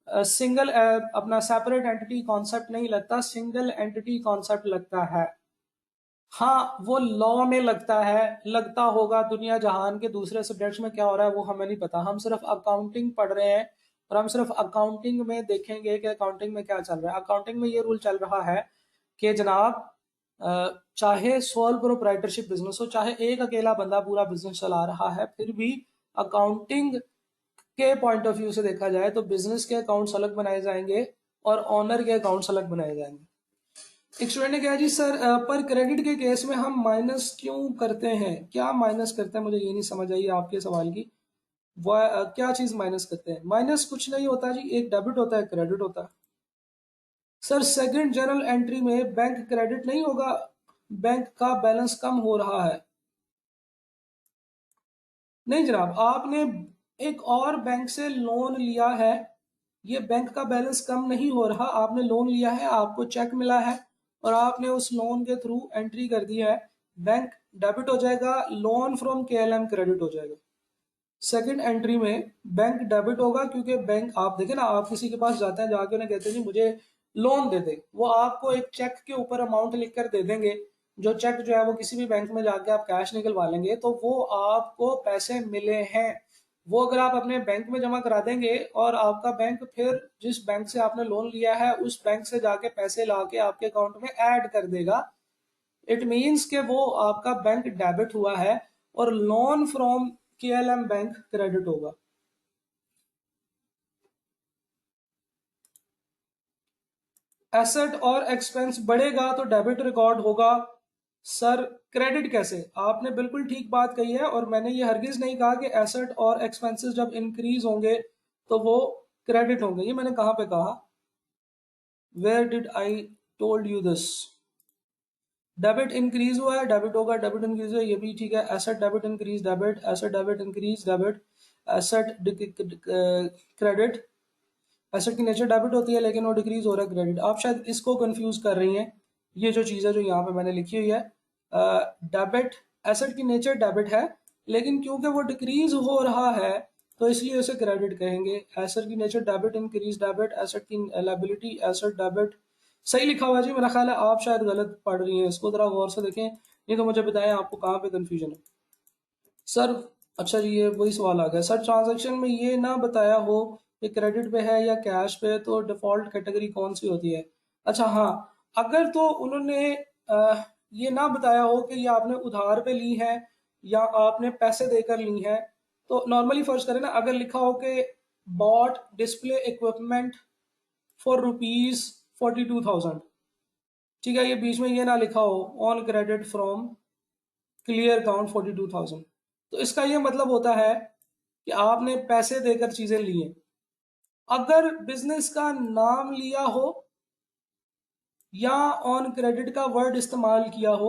A: सिंगल अपना सेपरेट एंटिटी कॉन्सेप्ट नहीं लगता, सिंगल एंटिटी कॉन्सेप्ट लगता है। हाँ वो लॉ में लगता है, लगता होगा, दुनिया जहान के दूसरे सब्जेक्ट्स में क्या हो रहा है वो हमें नहीं पता, हम सिर्फ अकाउंटिंग पढ़ रहे हैं और हम सिर्फ अकाउंटिंग में देखेंगे कि अकाउंटिंग में क्या चल रहा है। अकाउंटिंग में ये रूल चल रहा है कि जनाब चाहे सोल प्रोप्राइटरशिप बिजनेस हो, चाहे एक अकेला बंदा पूरा बिजनेस चला रहा है, फिर भी अकाउंटिंग के पॉइंट ऑफ व्यू से देखा जाए तो बिजनेस के अकाउंट्स अलग बनाए जाएंगे और ऑनर के अकाउंट्स अलग बनाए जाएंगे। एक स्टूडेंट ने कहा जी सर पर क्रेडिट के केस में हम माइनस क्यों करते हैं, क्या माइनस करते हैं, मुझे ये नहीं समझ आई आपके सवाल की। क्या चीज माइनस करते हैं? माइनस कुछ नहीं होता जी, एक डेबिट होता है, क्रेडिट होता है। सर सेकंड जर्नल एंट्री में बैंक क्रेडिट नहीं होगा, बैंक का बैलेंस कम हो रहा है। नहीं जनाब, आपने एक और बैंक से लोन लिया है, ये बैंक का बैलेंस कम नहीं हो रहा, आपने लोन लिया है, आपको चेक मिला है और आपने उस लोन के थ्रू एंट्री कर दी है, बैंक डेबिट हो जाएगा, लोन फ्रॉम केएलएम क्रेडिट हो जाएगा। सेकंड एंट्री में बैंक डेबिट होगा क्योंकि बैंक, आप देखें ना, आप किसी के पास जाते हैं, जाके उन्हें कहते हैं जी मुझे लोन दे दे, वो आपको एक चेक के ऊपर अमाउंट लिख कर दे देंगे, जो चेक जो है वो किसी भी बैंक में जाके आप कैश निकलवा लेंगे तो वो आपको पैसे मिले हैं, वो अगर आप अपने बैंक में जमा करा देंगे और आपका बैंक फिर जिस बैंक से आपने लोन लिया है उस बैंक से जाके पैसे ला के आपके अकाउंट में ऐड कर देगा, इट मीन्स के वो आपका बैंक डेबिट हुआ है और loan from KLM bank credit होगा। एसेट और एक्सपेंस बढ़ेगा तो डेबिट रिकॉर्ड होगा। सर क्रेडिट कैसे? आपने बिल्कुल ठीक बात कही है और मैंने ये हरगिज नहीं कहा कि एसेट और एक्सपेंसेस जब इंक्रीज होंगे तो वो क्रेडिट होंगे, ये मैंने कहाँ पे कहा? Where did I told you this? Debit increase हुआ है, डेबिट होगा, डेबिट इंक्रीज हुआ है, ये भी ठीक है। Asset debit increase debit, asset debit increase debit, asset credit, asset की नेचर डेबिट होती है लेकिन वो डिक्रीज हो रहा है क्रेडिट। आप शायद इसको कंफ्यूज कर रही हैं, ये जो चीज़ है जो यहाँ पे मैंने लिखी हुई है, डेबिट, एसेट की नेचर डेबिट है लेकिन क्योंकि वो डिक्रीज हो रहा है तो इसलिए उसे क्रेडिट कहेंगे। एसेट की nature debit increase debit, asset की लायबिलिटी एसेट डेबिट। सही लिखा हुआ जी, मेरा ख्याल है आप शायद गलत पढ़ रही हैं, इसको जरा गौर से देखें, नहीं तो मुझे बताएं आपको कहाँ पे कंफ्यूजन है। सर अच्छा जी, ये वही सवाल आ गया सर, ट्रांजैक्शन में ये ना बताया हो कि क्रेडिट पे है या कैश पे तो डिफॉल्ट कैटेगरी कौन सी होती है? अच्छा हाँ, अगर तो उन्होंने ये ना बताया हो कि ये आपने उधार पे ली है या आपने पैसे देकर ली है, तो नॉर्मली फर्ज करें ना, अगर लिखा हो कि bought display equipment for rupees 42,000, ठीक है, ये बीच में ये ना लिखा हो on credit from clear account 42,000, तो इसका ये मतलब होता है कि आपने पैसे देकर चीजें ली हैं। अगर बिजनेस का नाम लिया हो या ऑन क्रेडिट का वर्ड इस्तेमाल किया हो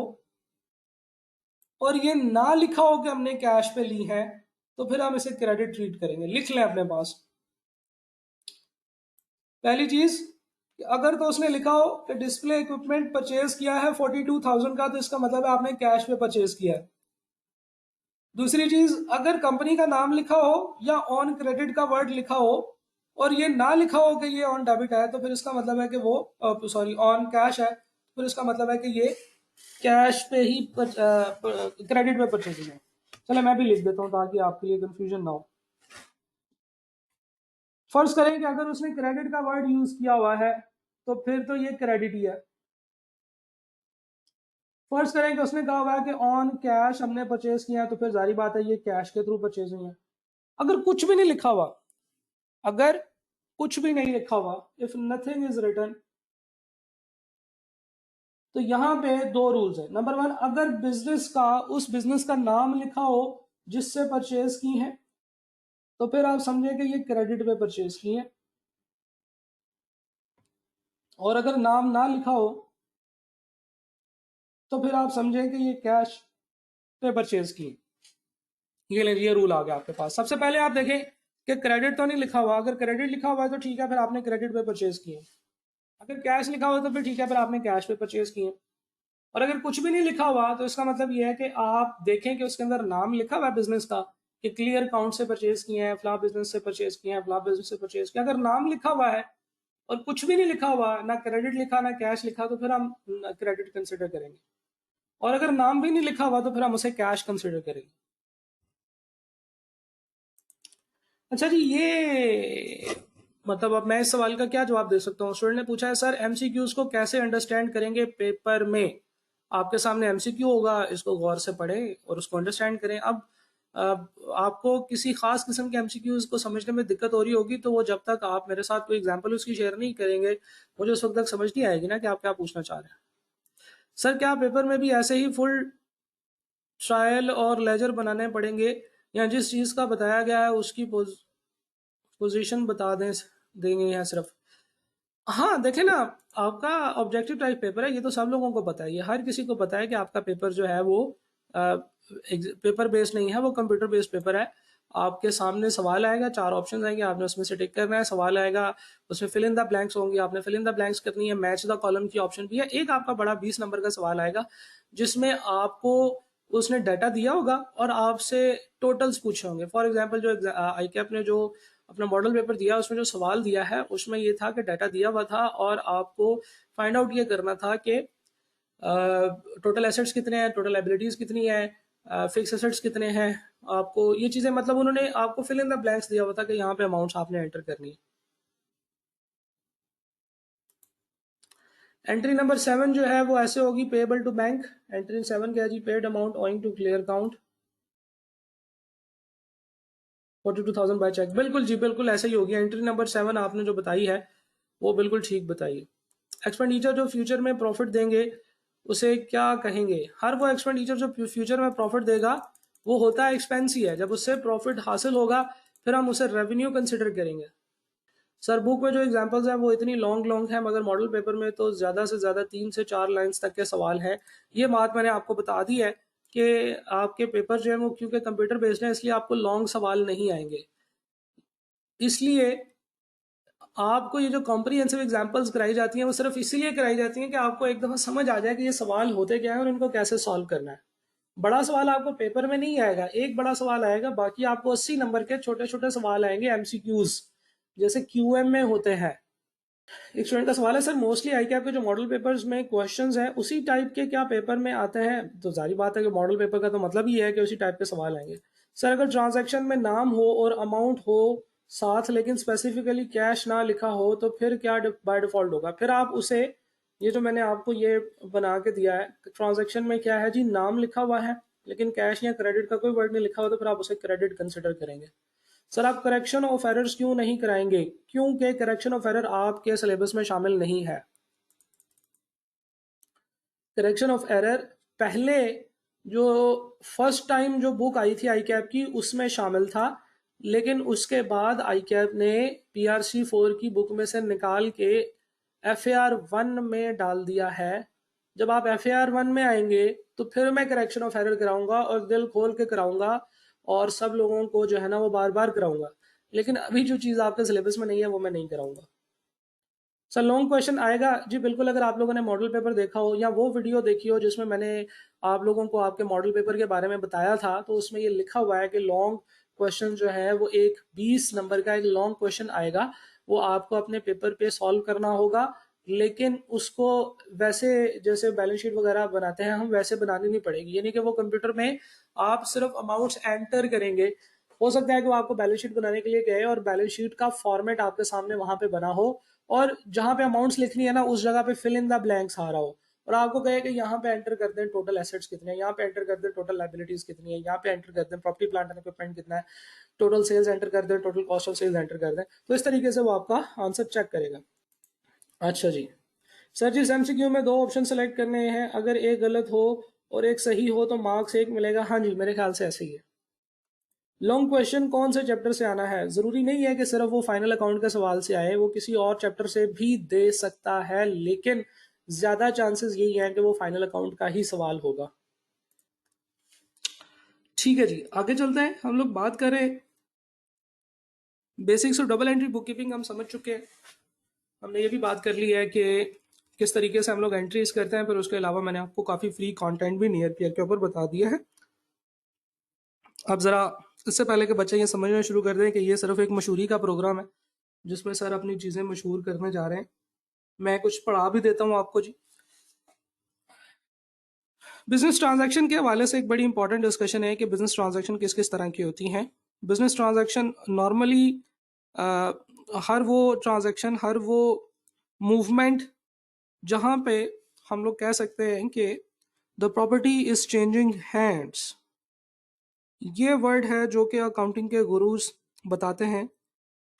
A: और ये ना लिखा हो कि हमने कैश पे ली है, तो फिर हम इसे क्रेडिट ट्रीट करेंगे। लिख लें अपने पास। पहली चीज, अगर तो उसने लिखा हो कि डिस्प्ले इक्विपमेंट परचेज किया है 42,000 का, तो इसका मतलब है आपने कैश पे परचेज किया है। दूसरी चीज, अगर कंपनी का नाम लिखा हो या ऑन क्रेडिट का वर्ड लिखा हो और ये ना लिखा हो कि ये ऑन डेबिट है, तो फिर इसका मतलब है कि वो, सॉरी, ऑन कैश है, फिर इसका मतलब है कि ये कैश पे ही क्रेडिट पे परचेजिंग है। चलो मैं भी लिख देता हूँ ताकि आपके लिए कंफ्यूजन ना हो। फर्ज करें कि अगर उसने क्रेडिट का वर्ड यूज किया हुआ है तो फिर तो ये क्रेडिट ही है। फर्ज करें कि उसने कहा हुआ है कि ऑन कैश हमने परचेज किया है, तो फिर जारी बात है ये कैश के थ्रू परचेज हुई है। अगर कुछ भी नहीं लिखा हुआ, अगर कुछ भी नहीं लिखा हुआ, इफ नथिंग इज रिटन, तो यहां पे दो रूल्स है। नंबर वन, अगर बिजनेस का, उस बिजनेस का नाम लिखा हो जिससे परचेज की है, तो फिर आप समझें कि ये क्रेडिट पे परचेज की है। और अगर नाम ना लिखा हो तो फिर आप समझें कि ये कैश पे परचेज की है। ये रूल आ गया आपके पास। सबसे पहले आप देखें कि क्रेडिट तो नहीं लिखा हुआ, अगर क्रेडिट लिखा हुआ है तो ठीक है, फिर आपने क्रेडिट पे परचेज किए। अगर कैश लिखा हुआ है तो फिर ठीक है, फिर आपने कैश पे परचेज किए। और अगर कुछ भी नहीं लिखा हुआ तो इसका मतलब ये है कि आप देखें कि उसके अंदर नाम लिखा हुआ है बिजनेस का, कि क्लियर अकाउंट से परचेज किए हैं, फ्ला बिजनेस से परचेज किए हैं, फ्ला बिजनेस से परचेज किया। अगर नाम लिखा हुआ है और कुछ भी नहीं लिखा हुआ, ना क्रेडिट लिखा ना कैश लिखा, तो फिर हम क्रेडिट कंसिडर करेंगे। और अगर नाम भी नहीं लिखा हुआ तो फिर हम उसे कैश कंसिडर करेंगे। अच्छा जी, ये मतलब अब मैं इस सवाल का क्या जवाब दे सकता हूँ? स्टूडेंट ने पूछा है सर एमसीक्यूज को कैसे अंडरस्टैंड करेंगे पेपर में? आपके सामने एमसीक्यू होगा, इसको गौर से पढ़ें और उसको अंडरस्टैंड करें। अब आपको किसी खास किस्म के एमसीक्यूज को समझने में दिक्कत हो रही होगी तो वो जब तक आप मेरे साथ कोई एग्जांपल उसकी शेयर नहीं करेंगे, मुझे उस वक्त तक समझ नहीं आएगी ना कि आप क्या पूछना चाह रहे हैं। सर क्या पेपर में भी ऐसे ही फुल ट्रायल और लेजर बनाने पड़ेंगे, या जिस चीज़ का बताया गया है उसकी पोजीशन बता देंगे या सिर्फ? हाँ देखे ना, आपका ऑब्जेक्टिव टाइप पेपर है, ये तो सब लोगों को पता है, ये हर किसी को पता है कि आपका पेपर जो है वो पेपर बेस्ड नहीं है, वो कंप्यूटर बेस्ड पेपर है। आपके सामने सवाल आएगा, 4 ऑप्शन आएंगे, आपने उसमें से टिक करना है। सवाल आएगा, उसमें फिल इन द ब्लैंक्स होंगे, आपने फिल इन द ब्लैंक्स करनी है। मैच द कॉलम की ऑप्शन भी है। एक आपका बड़ा 20 नंबर का सवाल आएगा जिसमें आपको उसने डाटा दिया होगा और आपसे टोटल्स पूछे होंगे। फॉर एग्जाम्पल जो आई कैप ने जो अपना मॉडल पेपर दिया उसमें जो सवाल दिया है उसमें ये था कि डाटा दिया हुआ था और आपको फाइंड आउट ये करना था कि टोटल एसेट्स कितने हैं, टोटल एबिलिटीज कितनी है, फिक्स एसेट्स कितने हैं। आपको ये चीजें मतलब उन्होंने आपको फिल इन द ब्लैंक्स दिया हुआ था कि यहाँ पे अमाउंट्स आपने एंटर करनी है। एंट्री नंबर 7 जो है वो ऐसे होगी, पेएबल टू बैंक। एंट्री 7 क्या है जी? Paid amount owing to clear count 42,000 by cheque. बिल्कुल जी, बिल्कुल ऐसे ही होगी। एंट्री नंबर 7 आपने जो बताई है वो बिल्कुल ठीक बताई है। एक्सपेंडिचर जो फ्यूचर में प्रॉफिट देंगे उसे क्या कहेंगे? हर वो एक्सपेंडिचर जो फ्यूचर में प्रॉफिट देगा वो होता है एक्सपेंस ही है। जब उससे प्रॉफिट हासिल होगा फिर हम उसे रेवेन्यू कंसिडर करेंगे। सर बुक में जो एग्जांपल्स हैं वो इतनी लॉन्ग लॉन्ग है, मगर मॉडल पेपर में तो ज़्यादा से ज़्यादा 3 से 4 लाइंस तक के सवाल हैं। ये बात मैंने आपको बता दी है कि आपके पेपर जो है वो क्योंकि कंप्यूटर बेस्ड है इसलिए आपको लॉन्ग सवाल नहीं आएंगे। इसलिए आपको ये जो कॉम्प्रिहेंसिव एग्जांपल्स कराई जाती हैं वो सिर्फ इसीलिए कराई जाती हैं कि आपको एक दफ़ा समझ आ जाए कि ये सवाल होते क्या है और इनको कैसे सॉल्व करना है। बड़ा सवाल आपको पेपर में नहीं आएगा, एक बड़ा सवाल आएगा, बाकी आपको 80 नंबर के छोटे छोटे सवाल आएंगे एमसीक्यूज, जैसे क्यूएम में होते हैं। एक स्टूडेंट का सवाल है सर मोस्टली आई कैप के जो मॉडल पेपर्स में क्वेश्चंस हैं उसी टाइप के क्या पेपर में आते हैं? तो जारी बात है कि मॉडल पेपर का तो मतलब ही है कि उसी टाइप के सवाल आएंगे। सर अगर ट्रांजैक्शन में नाम हो और अमाउंट हो साथ लेकिन स्पेसिफिकली कैश ना लिखा हो तो फिर क्या बाय डिफॉल्ट होगा? फिर आप उसे, ये जो मैंने आपको ये बना के दिया है, ट्रांजेक्शन में क्या है जी, नाम लिखा हुआ है लेकिन कैश या क्रेडिट का कोई वर्ड नहीं लिखा हुआ तो फिर आप उसे क्रेडिट कंसिडर करेंगे। सर आप करेक्शन ऑफ एरर्स क्यों नहीं कराएंगे? क्योंकि करेक्शन ऑफ एरर आपके सिलेबस में शामिल नहीं है। करेक्शन ऑफ एरर पहले जो फर्स्ट टाइम जो बुक आई थी आई कैप की उसमें शामिल था, लेकिन उसके बाद आई कैप ने PRC 4 की बुक में से निकाल के FAR 1 में डाल दिया है। जब आप FAR 1 में आएंगे तो फिर मैं करेक्शन ऑफ एरर कराऊंगा और दिल खोल के कराऊंगा और सब लोगों को जो है ना वो बार बार कराऊंगा, लेकिन अभी जो चीज़ आपके सिलेबस में नहीं है वो मैं नहीं कराऊंगा। सर लॉन्ग क्वेश्चन आएगा जी, बिल्कुल। अगर आप लोगों ने मॉडल पेपर देखा हो या वो वीडियो देखी हो जिसमें मैंने आप लोगों को आपके मॉडल पेपर के बारे में बताया था, तो उसमें ये लिखा हुआ है कि लॉन्ग क्वेश्चन जो है वो एक 20 नंबर का एक लॉन्ग क्वेश्चन आएगा, वो आपको अपने पेपर पे सॉल्व करना होगा। लेकिन उसको वैसे जैसे बैलेंस शीट वगैरह बनाते हैं हम वैसे बनानी नहीं पड़ेगी, यानी कि वो कंप्यूटर में आप सिर्फ अमाउंट्स एंटर करेंगे। हो सकता है कि वो आपको बैलेंस शीट बनाने के लिए कहे और बैलेंस शीट का फॉर्मेट आपके सामने वहां पे बना हो और जहां पे अमाउंट्स लिखनी है ना उस जगह पे फिल इन द ब्लैंक्स आ रहा हो और आपको कहे कि यहाँ पे एंटर कर दें टोटल एसेट्स कितने हैं, यहाँ पे एंटर कर दें टोटल लायबिलिटीज कितनी है, यहाँ पे एंटर कर दें प्रॉपर्टी प्लांट एंड इक्विपमेंट कितना है, टोटल सेल्स एंटर कर दें, total cost of sales enter कर दें। तो इस तरीके से वो आपका आंसर चेक करेगा। अच्छा जी, सर जिस एमसीक्यू में 2 ऑप्शन सेलेक्ट करने हैं अगर एक गलत हो और एक सही हो तो मार्क्स 1 मिलेगा? हाँ जी, मेरे ख्याल से ऐसे ही है। लॉन्ग क्वेश्चन कौन से चैप्टर से आना है? जरूरी नहीं है कि सिर्फ वो फाइनल अकाउंट के सवाल से आए, वो किसी और चैप्टर से भी दे सकता है, लेकिन ज्यादा चांसेस यही हैं कि वो फाइनल अकाउंट का ही सवाल होगा। ठीक है जी, आगे चलते हैं। हम लोग बात करें basics of double entry book keeping, हम समझ चुके हैं। हमने ये भी बात कर ली है कि किस तरीके से हम लोग एंट्रीज करते हैं, फिर उसके अलावा मैंने आपको काफ़ी फ्री कंटेंट भी नियर पीयर के ऊपर बता दिया है। अब ज़रा इससे पहले कि बच्चे ये समझना शुरू कर दें कि ये सिर्फ एक मशहूरी का प्रोग्राम है जिसमें सर अपनी चीज़ें मशहूर करने जा रहे हैं, मैं कुछ पढ़ा भी देता हूँ आपको जी। बिजनेस ट्रांजैक्शन के हवाले से एक बड़ी इंपॉर्टेंट डिस्कशन है कि बिजनेस ट्रांजैक्शन किस किस तरह की होती हैं। बिजनेस ट्रांजैक्शन नॉर्मली हर वो ट्रांजैक्शन, हर वो मूवमेंट जहाँ पे हम लोग कह सकते हैं कि the property is changing hands, ये वर्ड है जो कि अकाउंटिंग के गुरुज बताते हैं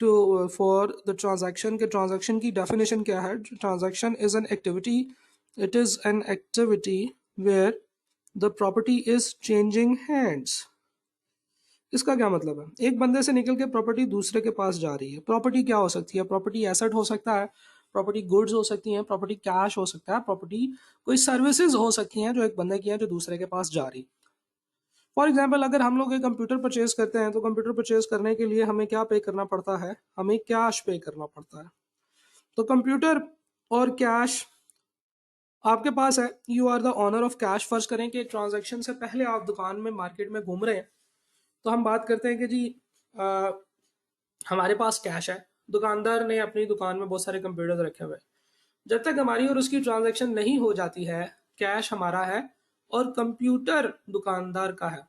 A: टू फॉर द ट्रांजैक्शन के। ट्रांजैक्शन की डेफिनेशन क्या है? Transaction is an activity, it is an activity where the property is changing hands. इसका क्या मतलब है? एक बंदे से निकल के प्रॉपर्टी दूसरे के पास जा रही है। प्रॉपर्टी क्या हो सकती है? प्रॉपर्टी एसेट हो सकता है, प्रॉपर्टी गुड्स हो सकती हैं, प्रॉपर्टी कैश हो सकता है, प्रॉपर्टी कोई सर्विसेज हो सकती हैं जो एक बंदे की हैं जो दूसरे के पास जा रही। फॉर एग्जाम्पल, अगर हम लोग एक कंप्यूटर परचेज करते हैं तो कंप्यूटर परचेज करने के लिए हमें क्या पे करना पड़ता है? हमें कैश पे करना पड़ता है। तो कंप्यूटर और कैश आपके पास है, you are the owner of cash. फर्ज करें कि ट्रांजैक्शन से पहले आप दुकान में, मार्केट में घूम रहे हैं, तो हम बात करते हैं कि जी आ, हमारे पास कैश है, दुकानदार ने अपनी दुकान में बहुत सारे कंप्यूटर रखे हुए हैं। जब तक हमारी और उसकी ट्रांजैक्शन नहीं हो जाती है, कैश हमारा है और कंप्यूटर दुकानदार का है।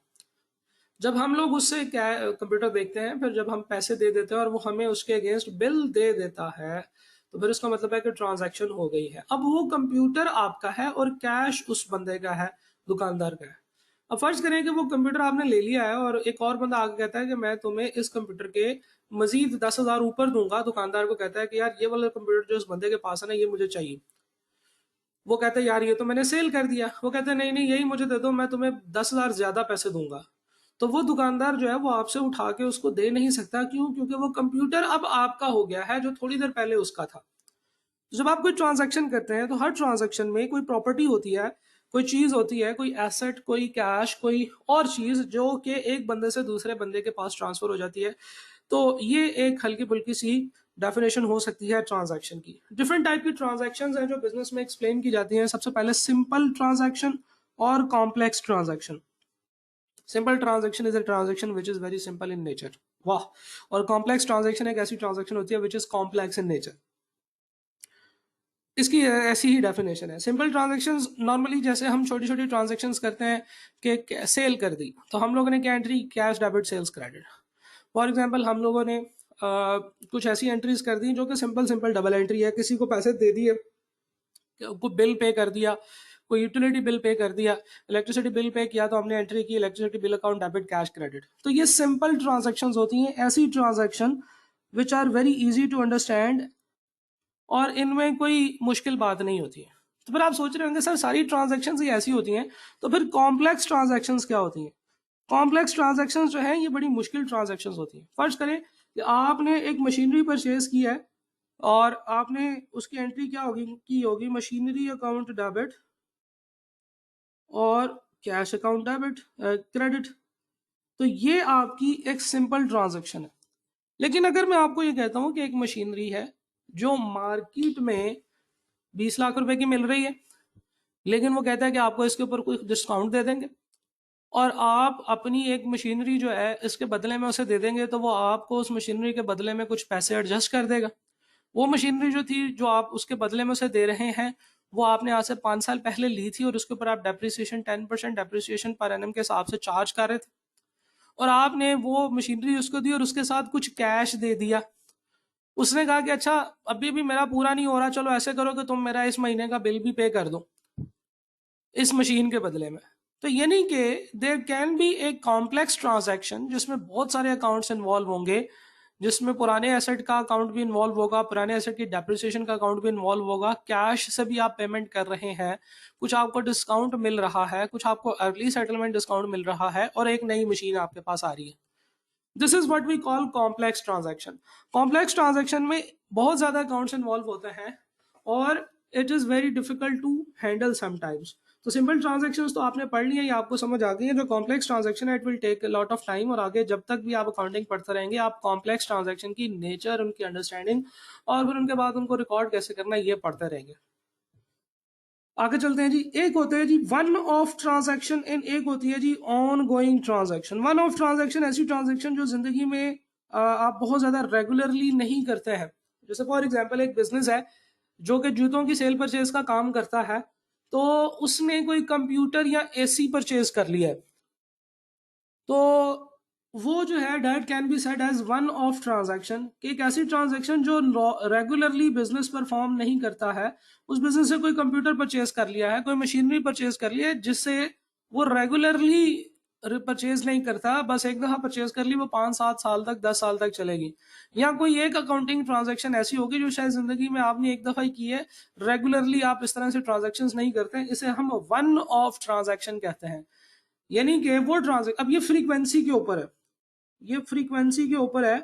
A: जब हम लोग उससे क्या कंप्यूटर देखते हैं, फिर जब हम पैसे दे देते हैं और वो हमें उसके अगेंस्ट बिल दे देता है, तो फिर उसका मतलब है कि ट्रांजैक्शन हो गई है। अब वो कंप्यूटर आपका है और कैश उस बंदे का है, दुकानदार का है। अब फर्ज करें कि वो कंप्यूटर आपने ले लिया है और एक और बंदा आगे कहता है कि मैं तुम्हें इस कंप्यूटर के मजीद 10,000 ऊपर दूंगा। दुकानदार को कहता है कि यार ये वाला कंप्यूटर जो इस बंदे के पास है ना, ये मुझे चाहिए। वो कहता है यार ये तो मैंने सेल कर दिया। वो कहते हैं नहीं नहीं, यही मुझे दे दो, मैं तुम्हें 10,000 ज्यादा पैसे दूंगा। तो वो दुकानदार जो है वो आपसे उठा के उसको दे नहीं सकता। क्यों? क्योंकि वो कंप्यूटर अब आपका हो गया है जो थोड़ी देर पहले उसका था। तो जब आप कोई ट्रांजैक्शन करते हैं तो हर ट्रांजैक्शन में कोई प्रॉपर्टी होती है, कोई चीज होती है, कोई एसेट, कोई कैश, कोई और चीज जो कि एक बंदे से दूसरे बंदे के पास ट्रांसफर हो जाती है। तो ये एक हल्की फुल्की सी डेफिनेशन हो सकती है ट्रांजैक्शन की। डिफरेंट टाइप की ट्रांजैक्शंस हैं जो बिजनेस में एक्सप्लेन की जाती हैं। सबसे पहले सिंपल ट्रांजैक्शन और complex transaction. Simple transaction is a transaction which is very simple in nature, वाह। और कॉम्प्लेक्स ट्रांजैक्शन एक ऐसी ट्रांजैक्शन होती है which is complex in nature. इसकी ऐसी ही डेफिनेशन है। सिंपल ट्रांजैक्शंस नॉर्मली जैसे हम छोटी छोटी ट्रांजैक्शंस करते हैं कि सेल कर दी, तो हम लोगों ने क्या entry? Cash, debit, sales, credit. For example हम लोगों ने कुछ ऐसी एंट्रीज कर दी जो कि सिंपल सिंपल डबल एंट्री है। किसी को पैसे दे दिए, कोई बिल पे कर दिया, कोई यूटिलिटी बिल पे कर दिया, इलेक्ट्रिसिटी बिल पे किया तो हमने एंट्री की electricity bill account, debit, cash, credit. तो ये सिंपल ट्रांजैक्शंस होती हैं, ऐसी transaction which are very easy to understand और इनमें कोई मुश्किल बात नहीं होती है। तो फिर आप सोच रहे होंगे सर सारी ट्रांजैक्शंस ही ऐसी होती हैं, तो फिर कॉम्प्लेक्स ट्रांजैक्शंस क्या होती हैं? कॉम्प्लेक्स ट्रांजैक्शंस जो है ये बड़ी मुश्किल ट्रांजैक्शंस होती हैं। फर्ज करें कि आपने एक मशीनरी परचेज की है और आपने उसकी एंट्री क्या होगी की होगी? मशीनरी अकाउंट डेबिट और कैश अकाउंट डेबिट, क्रेडिट। तो ये आपकी एक सिंपल ट्रांजैक्शन है। लेकिन अगर मैं आपको ये कहता हूं कि एक मशीनरी है जो मार्केट में 20 लाख रुपए की मिल रही है, लेकिन वो कहता है कि आपको इसके ऊपर कुछ डिस्काउंट दे देंगे और आप अपनी एक मशीनरी जो है इसके बदले में उसे दे देंगे, तो वो आपको उस मशीनरी के बदले में कुछ पैसे एडजस्ट कर देगा। वो मशीनरी जो थी, जो आप उसके बदले में उसे दे रहे हैं, वो आपने आज से 5 साल पहले ली थी और उसके ऊपर आप डेप्रिसिएशन 10% डेप्रिसिएशन पर एनम के हिसाब से चार्ज कर रहे थे, और आपने वो मशीनरी उसको दी और उसके साथ कुछ कैश दे दिया। उसने कहा कि अच्छा अभी भी मेरा पूरा नहीं हो रहा, चलो ऐसे करो कि तुम मेरा इस महीने का बिल भी पे कर दो इस मशीन के बदले में। तो ये नहीं कि there can be a complex transaction जिसमें बहुत सारे अकाउंट्स इन्वॉल्व होंगे, जिसमें पुराने एसेट का अकाउंट भी इन्वॉल्व होगा, पुराने एसेट की डेप्रिसिएशन का अकाउंट भी इन्वॉल्व होगा, कैश से भी आप पेमेंट कर रहे हैं, कुछ आपको डिस्काउंट मिल रहा है, कुछ आपको अर्ली सेटलमेंट डिस्काउंट मिल रहा है, और एक नई मशीन आपके पास आ रही है। This is what we call complex transaction. Complex transaction में बहुत ज्यादा अकाउंट्स इन्वॉल्व होते हैं और it is very difficult to handle sometimes. तो सिंपल ट्रांजैक्शंस तो आपने पढ़ लिया, ये आपको समझ आ गई है। जो कॉम्प्लेक्स ट्रांजैक्शन है it will take a lot of time, और आगे जब तक भी आप अकाउंटिंग पढ़ते रहेंगे आप कॉम्प्लेक्स ट्रांजैक्शन की नेचर, उनकी अंडरस्टैंडिंग और फिर उनके बाद उनको रिकॉर्ड कैसे करना है ये पढ़ते रहेंगे। आगे चलते हैं जी। एक होते हैं जी वन ऑफ ट्रांजैक्शन एंड एक होती है जी ongoing transaction. One off transaction ऐसी ट्रांजैक्शन जो जिंदगी में आप बहुत ज्यादा रेगुलरली नहीं करते हैं। जैसे फॉर एग्जांपल एक बिजनेस है जो कि जूतों की सेल परचेज का काम करता है, तो उसने कोई कंप्यूटर या एसी परचेज कर लिया है, तो वो जो है that can be said as one off transaction, कि एक ऐसी ट्रांजैक्शन जो रेगुलरली बिजनेस परफॉर्म नहीं करता है। उस बिजनेस से कोई कंप्यूटर परचेज कर लिया है, कोई मशीनरी परचेज कर लिया है, जिससे वो रेगुलरली परचेज नहीं करता, बस एक दफा परचेज कर ली, वो 5-7 साल तक 10 साल तक चलेगी। या कोई एक अकाउंटिंग ट्रांजैक्शन ऐसी होगी जो शायद जिंदगी में आपने एक दफा ही की है, रेगुलरली आप इस तरह से ट्रांजैक्शंस नहीं करते, इसे हम वन ऑफ ट्रांजैक्शन कहते हैं। यानी कि वो ट्रांजैक्शन, अब ये फ्रीक्वेंसी के ऊपर है, ये फ्रीक्वेंसी के ऊपर है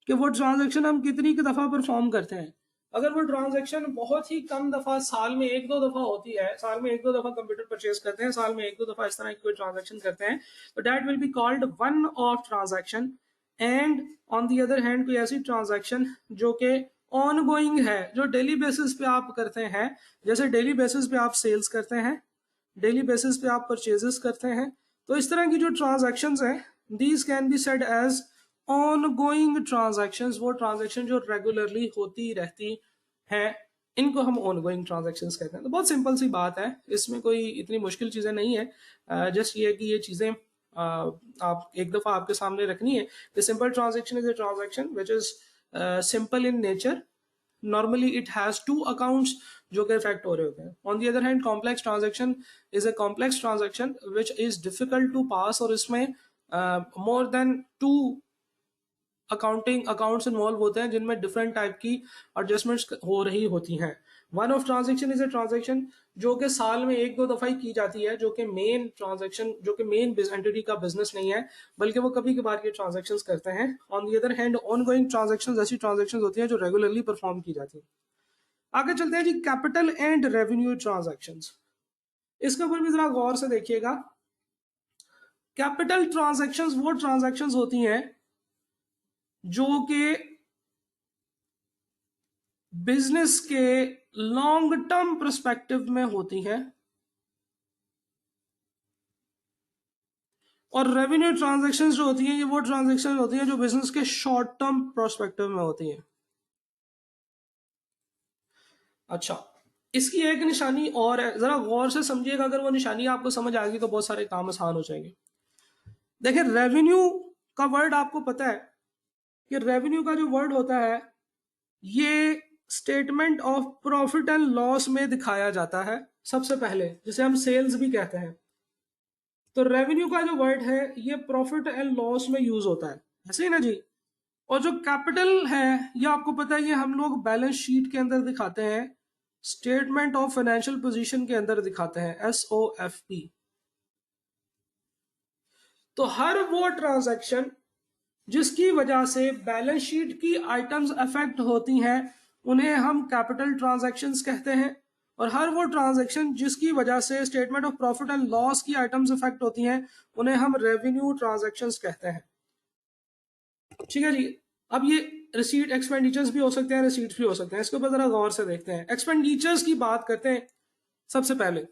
A: कि वो ट्रांजैक्शन हम कितनी की दफा परफॉर्म करते हैं। अगर वो ट्रांजैक्शन बहुत ही कम दफा, साल में एक दो दफा होती है, साल में एक दो दफा कंप्यूटर परचेज करते हैं, साल में एक दो दफा इस तरह की कोई ट्रांजैक्शन करते हैं, तो that will be called one off transaction. And on the other hand कोई ऐसी ट्रांजैक्शन जो कि ऑन गोइंग है, जो डेली बेसिस पे आप करते हैं, जैसे डेली बेसिस पे आप सेल्स करते हैं, डेली बेसिस पे आप परचेजेस करते हैं, तो इस तरह की जो ट्रांजैक्शंस हैं, these can be said as ongoing transactions. वो ट्रांजैक्शन जो रेगुलरली होती रहती हैं, इनको हम ऑन गोइंग ट्रांजैक्शंस कहते हैं। तो बहुत सिंपल सी बात है, इसमें कोई इतनी मुश्किल चीज़ें नहीं है, जस्ट ये कि ये चीज़ें आप एक दफ़ा आपके सामने रखनी है। The simple transaction is a transaction which is simple in nature, normally it has two accounts जो कि इफेक्ट हो रहे होते हैं। On the other hand complex transaction is a complex transaction which is difficult to pass, और इसमें more than two accounts involve होते हैं, जिनमें डिफरेंट टाइप की एडजस्टमेंट्स हो रही होती हैं। One off transaction is a transaction जो कि साल में एक दो दफा ही की जाती है, जो कि मेन ट्रांजैक्शन, जो कि मेन एंटिटी का बिजनेस नहीं है, बल्कि वो कभी कभार ये ट्रांजैक्शंस करते हैं। On the other hand on going transactions ऐसी ट्रांजैक्शंस होती हैं जो रेगुलरली परफॉर्म की जाती हैं। आगे चलते हैं जी, कैपिटल एंड रेवेन्यू ट्रांजैक्शंस। इसके ऊपर भी जरा गौर से देखिएगा। कैपिटल ट्रांजैक्शंस वो ट्रांजैक्शंस होती हैं जो कि बिजनेस के लॉन्ग टर्म पर्सपेक्टिव में होती हैं, और रेवेन्यू ट्रांजैक्शंस जो होती हैं, ये वो ट्रांजैक्शन होती हैं जो बिजनेस के शॉर्ट टर्म पर्सपेक्टिव में होती हैं। अच्छा, इसकी एक निशानी और है, जरा गौर से समझिएगा, अगर वो निशानी आपको समझ आ गई तो बहुत सारे काम आसान हो जाएंगे। देखिए, रेवेन्यू का वर्ड आपको पता है कि रेवेन्यू का जो वर्ड होता है, ये statement of profit and loss में दिखाया जाता है सबसे पहले, जिसे हम सेल्स भी कहते हैं। तो रेवेन्यू का जो वर्ड है, ये प्रॉफिट एंड लॉस में यूज होता है, ऐसे ही ना जी। और जो कैपिटल है, ये आपको पता है, ये हम लोग बैलेंस शीट के अंदर दिखाते हैं, स्टेटमेंट ऑफ फाइनेंशियल पोजीशन के अंदर दिखाते हैं, SOFP। तो हर वो ट्रांजैक्शन जिसकी वजह से बैलेंस शीट की आइटम्स अफेक्ट होती हैं, उन्हें हम कैपिटल ट्रांजैक्शंस कहते हैं। और हर वो ट्रांजैक्शन जिसकी वजह से statement of profit and loss की आइटम्स अफेक्ट होती हैं, उन्हें हम रेवेन्यू ट्रांजैक्शंस कहते हैं। ठीक है जी। अब ये रिसीट एक्सपेंडिचर्स भी हो सकते हैं, रिसीट्स भी हो सकते हैं। इसके ऊपर जरा गौर से देखते हैं। एक्सपेंडिचर्स की बात करते हैं। सबसे पहले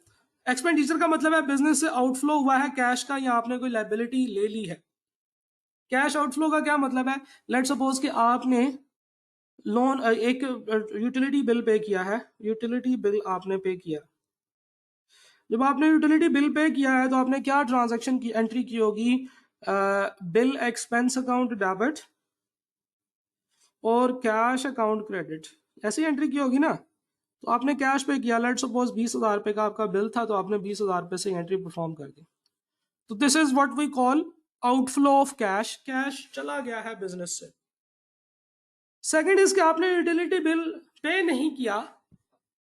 A: एक्सपेंडिचर का मतलब है बिजनेस से आउटफ्लो हुआ है कैश का, या आपने कोई लायबिलिटी ले ली है। कैश आउटफ्लो का क्या मतलब है? लेट सपोज कि आपने लोन, एक यूटिलिटी बिल पे किया है, यूटिलिटी बिल आपने पे किया। जब आपने यूटिलिटी बिल पे किया है, तो आपने क्या ट्रांजैक्शन की एंट्री की होगी? बिल एक्सपेंस अकाउंट डेबिट और कैश अकाउंट क्रेडिट, ऐसी एंट्री की होगी ना। तो आपने कैश पे किया, लेट सपोज 20,000 रुपए का आपका बिल था, तो आपने 20,000 रुपए से एंट्री परफॉर्म कर दी। तो this is what we call outflow of cash. Cash चला गया है बिजनेस से। सेकंड इज कि आपने यूटिलिटी बिल पे नहीं किया,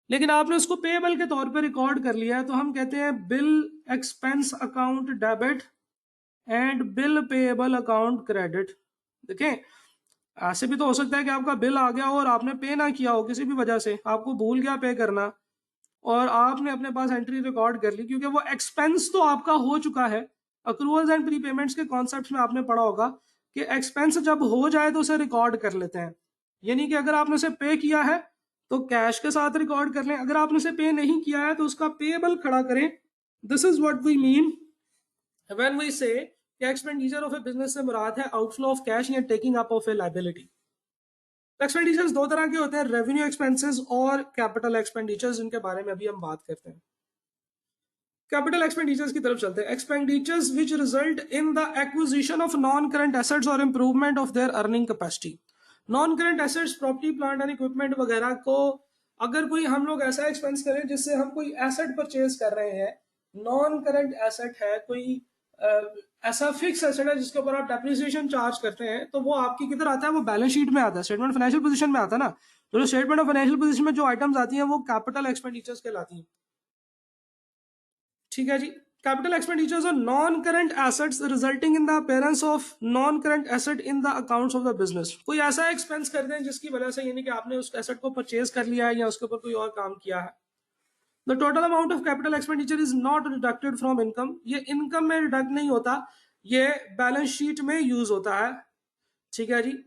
A: लेकिन आपने उसको पेएबल के तौर पे रिकॉर्ड कर लिया है, तो हम कहते हैं bill expense account debit and bill payable account credit. देखें, ऐसे भी तो हो सकता है कि आपका बिल आ गया हो और आपने पे ना किया हो, किसी भी वजह से आपको भूल गया पे करना, और आपने अपने पास एंट्री रिकॉर्ड कर ली, क्योंकि वो एक्सपेंस तो आपका हो चुका है। अक्रूवल्स एंड प्रीपेमेंट्स के कॉन्सेप्ट में आपने पढ़ा होगा कि एक्सपेंस जब हो जाए तो उसे रिकॉर्ड कर लेते हैं। यानी कि अगर आपने उसे पे किया है तो कैश के साथ रिकॉर्ड कर लें, अगर आपने उसे पे नहीं किया है तो उसका पेएबल खड़ा करें। This is what we mean when we say expenditure of a business से मुराद है आउटफ्लो ऑफ कैश या taking up of a liability. Expenditures दो तरह के होते हैं, रेवेन्यू एक्सपेंसेस और कैपिटल एक्सपेंडिचर्स, जिनके बारे में अभी हम बात करते हैं। कैपिटल एक्सपेंडिचर्स की तरफ चलते हैं। Expenditures which result in the acquisition of non current assets और improvement of their earning capacity. Non current assets, property plant and equipment वगैरह को अगर कोई हम लोग ऐसा एक्सपेंस करें जिससे हम कोई एसेट परचेज कर रहे हैं, नॉन करंट एसेट है, कोई ऐसा फिक्स एसेट है जिसके ऊपर आप डेप्रिसिएशन चार्ज करते हैं, तो वो आपकी किधर आता है? वो बैलेंस शीट में आता है, स्टेटमेंट फाइनेंशियल पोजीशन में आता है ना। तो जो स्टेटमेंट ऑफ फाइनेंशियल पोजीशन में जो आइटम्स आती हैं वो कैपिटल एक्सपेंडिचर्स कहलाती हैं। ठीक है जी। कैपिटल एक्सपेंडिचर्स और non current assets resulting in the appearance of non current asset in the accounts of the business. कोई ऐसा एक्सपेंस कर दें जिसकी वजह से, यानी कि आपने उस एसेट को परचेज कर लिया है या उसके ऊपर कोई और काम किया है। The total amount of capital expenditure is not deducted from income. ये इनकम में डिडक्ट नहीं होता, ये बैलेंस शीट में यूज होता है। ठीक है जी।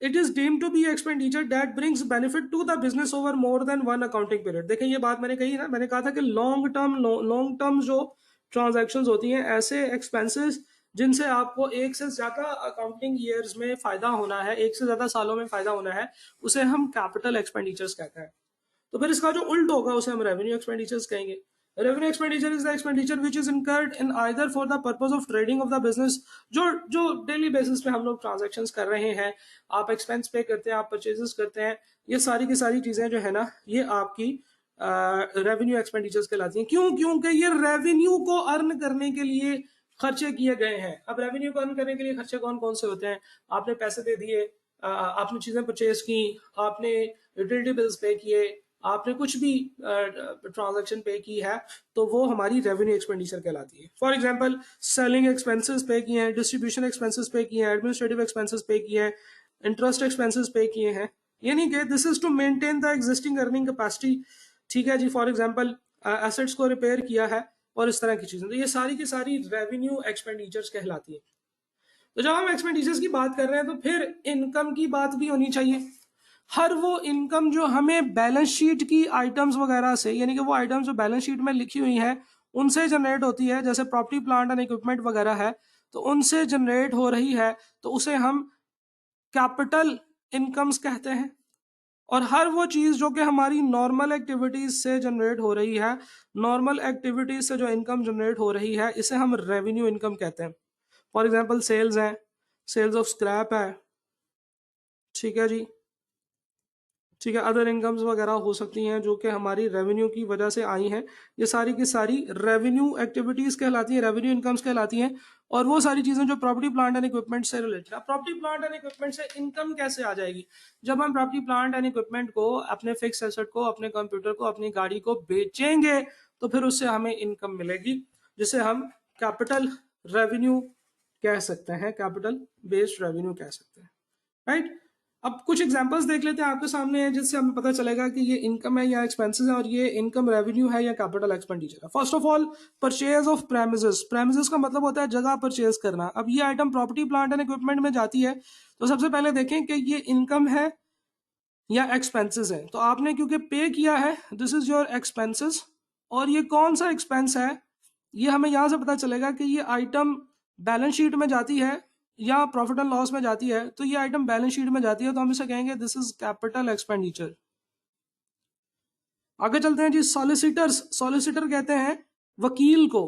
A: It is deemed to be expenditure that brings benefit to the business over more than one accounting period. देखें ये बात मैंने कही ना, मैंने कहा था कि लॉन्ग टर्म जो ट्रांजैक्शंस होती हैं, ऐसे एक्सपेंसेस जिनसे आपको एक से ज्यादा अकाउंटिंग ईयर्स में फायदा होना है, एक से ज्यादा सालों में फायदा होना है, उसे हम कैपिटल एक्सपेंडिचर्स कहते हैं। तो फिर इसका जो उल्ट होगा उसे हम रेवेन्यू एक्सपेंडिचर्स कहेंगे। Revenue expenditure is the expenditure which is incurred in either for the purpose of trading of the business. जो डेली बेसिस पे हम लोग ट्रांजैक्शंस कर रहे हैं, आप एक्सपेंस पे करते हैं, आप परचेजेस करते हैं, ये सारी की सारी चीजें जो है ना, ये आपकी रेवेन्यू एक्सपेंडिचर्स कहलाती हैं। क्यों? क्योंकि ये रेवेन्यू को अर्न करने के लिए खर्चे किए गए हैं। अब रेवेन्यू को अर्न करने के लिए खर्चे कौन कौन से होते हैं? आपने पैसे दे दिए, आपने चीजें परचेज की, आपने यूटिलिटी बिल्स पे किए, आपने कुछ भी ट्रांजैक्शन पे की है, तो वो हमारी रेवेन्यू एक्सपेंडिचर कहलाती है। फॉर एग्जांपल सेलिंग एक्सपेंसेस पे किए हैं, डिस्ट्रीब्यूशन एक्सपेंसेस पे किए हैं, एडमिनिस्ट्रेटिव एक्सपेंसेस पे किए हैं, इंटरेस्ट एक्सपेंसेस पे किए हैं, यानी कि this is to maintain the existing earning capacity. ठीक है जी। फॉर एग्जांपल एसेट्स को रिपेयर किया है और इस तरह की चीजें, तो ये सारी की सारी रेवेन्यू एक्सपेंडिचर्स कहलाती है। तो जब हम एक्सपेंडिचर्स की बात कर रहे हैं तो फिर इनकम की बात भी होनी चाहिए। हर वो इनकम जो हमें बैलेंस शीट की आइटम्स वगैरह से, यानी कि वो आइटम्स जो बैलेंस शीट में लिखी हुई हैं उनसे जनरेट होती है, जैसे प्रॉपर्टी प्लांट एंड इक्विपमेंट वगैरह है, तो उनसे जनरेट हो रही है, तो उसे हम कैपिटल इनकम्स कहते हैं। और हर वो चीज जो कि हमारी नॉर्मल एक्टिविटीज से जनरेट हो रही है, नॉर्मल एक्टिविटीज से जो इनकम जनरेट हो रही है, इसे हम रेवेन्यू इनकम कहते हैं। फॉर एग्जाम्पल सेल्स है, सेल्स ऑफ स्क्रैप है, ठीक है जी, ठीक है, अदर इनकम्स वगैरह हो सकती हैं जो कि हमारी रेवेन्यू की वजह से आई हैं। ये सारी की सारी रेवेन्यू एक्टिविटीज कहलाती हैं, रेवेन्यू इनकम्स कहलाती हैं। और वो सारी चीजें जो प्रॉपर्टी प्लांट एंड इक्विपमेंट से रिलेटेड है। प्रॉपर्टी प्लांट एंड इक्विपमेंट से इनकम कैसे आ जाएगी? जब हम प्रॉपर्टी प्लांट एंड इक्विपमेंट को, अपने फिक्स एसेट को, अपने कंप्यूटर को, अपनी गाड़ी को बेचेंगे, तो फिर उससे हमें इनकम मिलेगी, जिसे हम कैपिटल रेवेन्यू कह सकते हैं, कैपिटल बेस्ड रेवेन्यू कह सकते हैं। राइट। अब कुछ एग्जांपल्स देख लेते हैं आपके सामने है, जिससे हमें पता चलेगा कि ये इनकम है या एक्सपेंसेस है, और ये इनकम रेवेन्यू है या कैपिटल एक्सपेंडिचर है। First of all, purchase of premises. Premises का मतलब होता है जगह परचेज करना। अब ये item property plant and equipment में जाती है, तो सबसे पहले देखें कि ये इनकम है या एक्सपेंसेस है। तो आपने क्योंकि पे किया है, दिस इज योर एक्सपेंसेस। और ये कौन सा एक्सपेंस है, ये हमें यहाँ से पता चलेगा कि ये आइटम बैलेंस शीट में जाती है या प्रॉफिट एंड लॉस में जाती है। तो ये आइटम बैलेंस शीट में जाती है, तो हम इसे कहेंगे दिस इज कैपिटल एक्सपेंडिचर। आगे चलते हैं जी। सॉलिसिटर्स। सॉलिसिटर कहते हैं वकील को,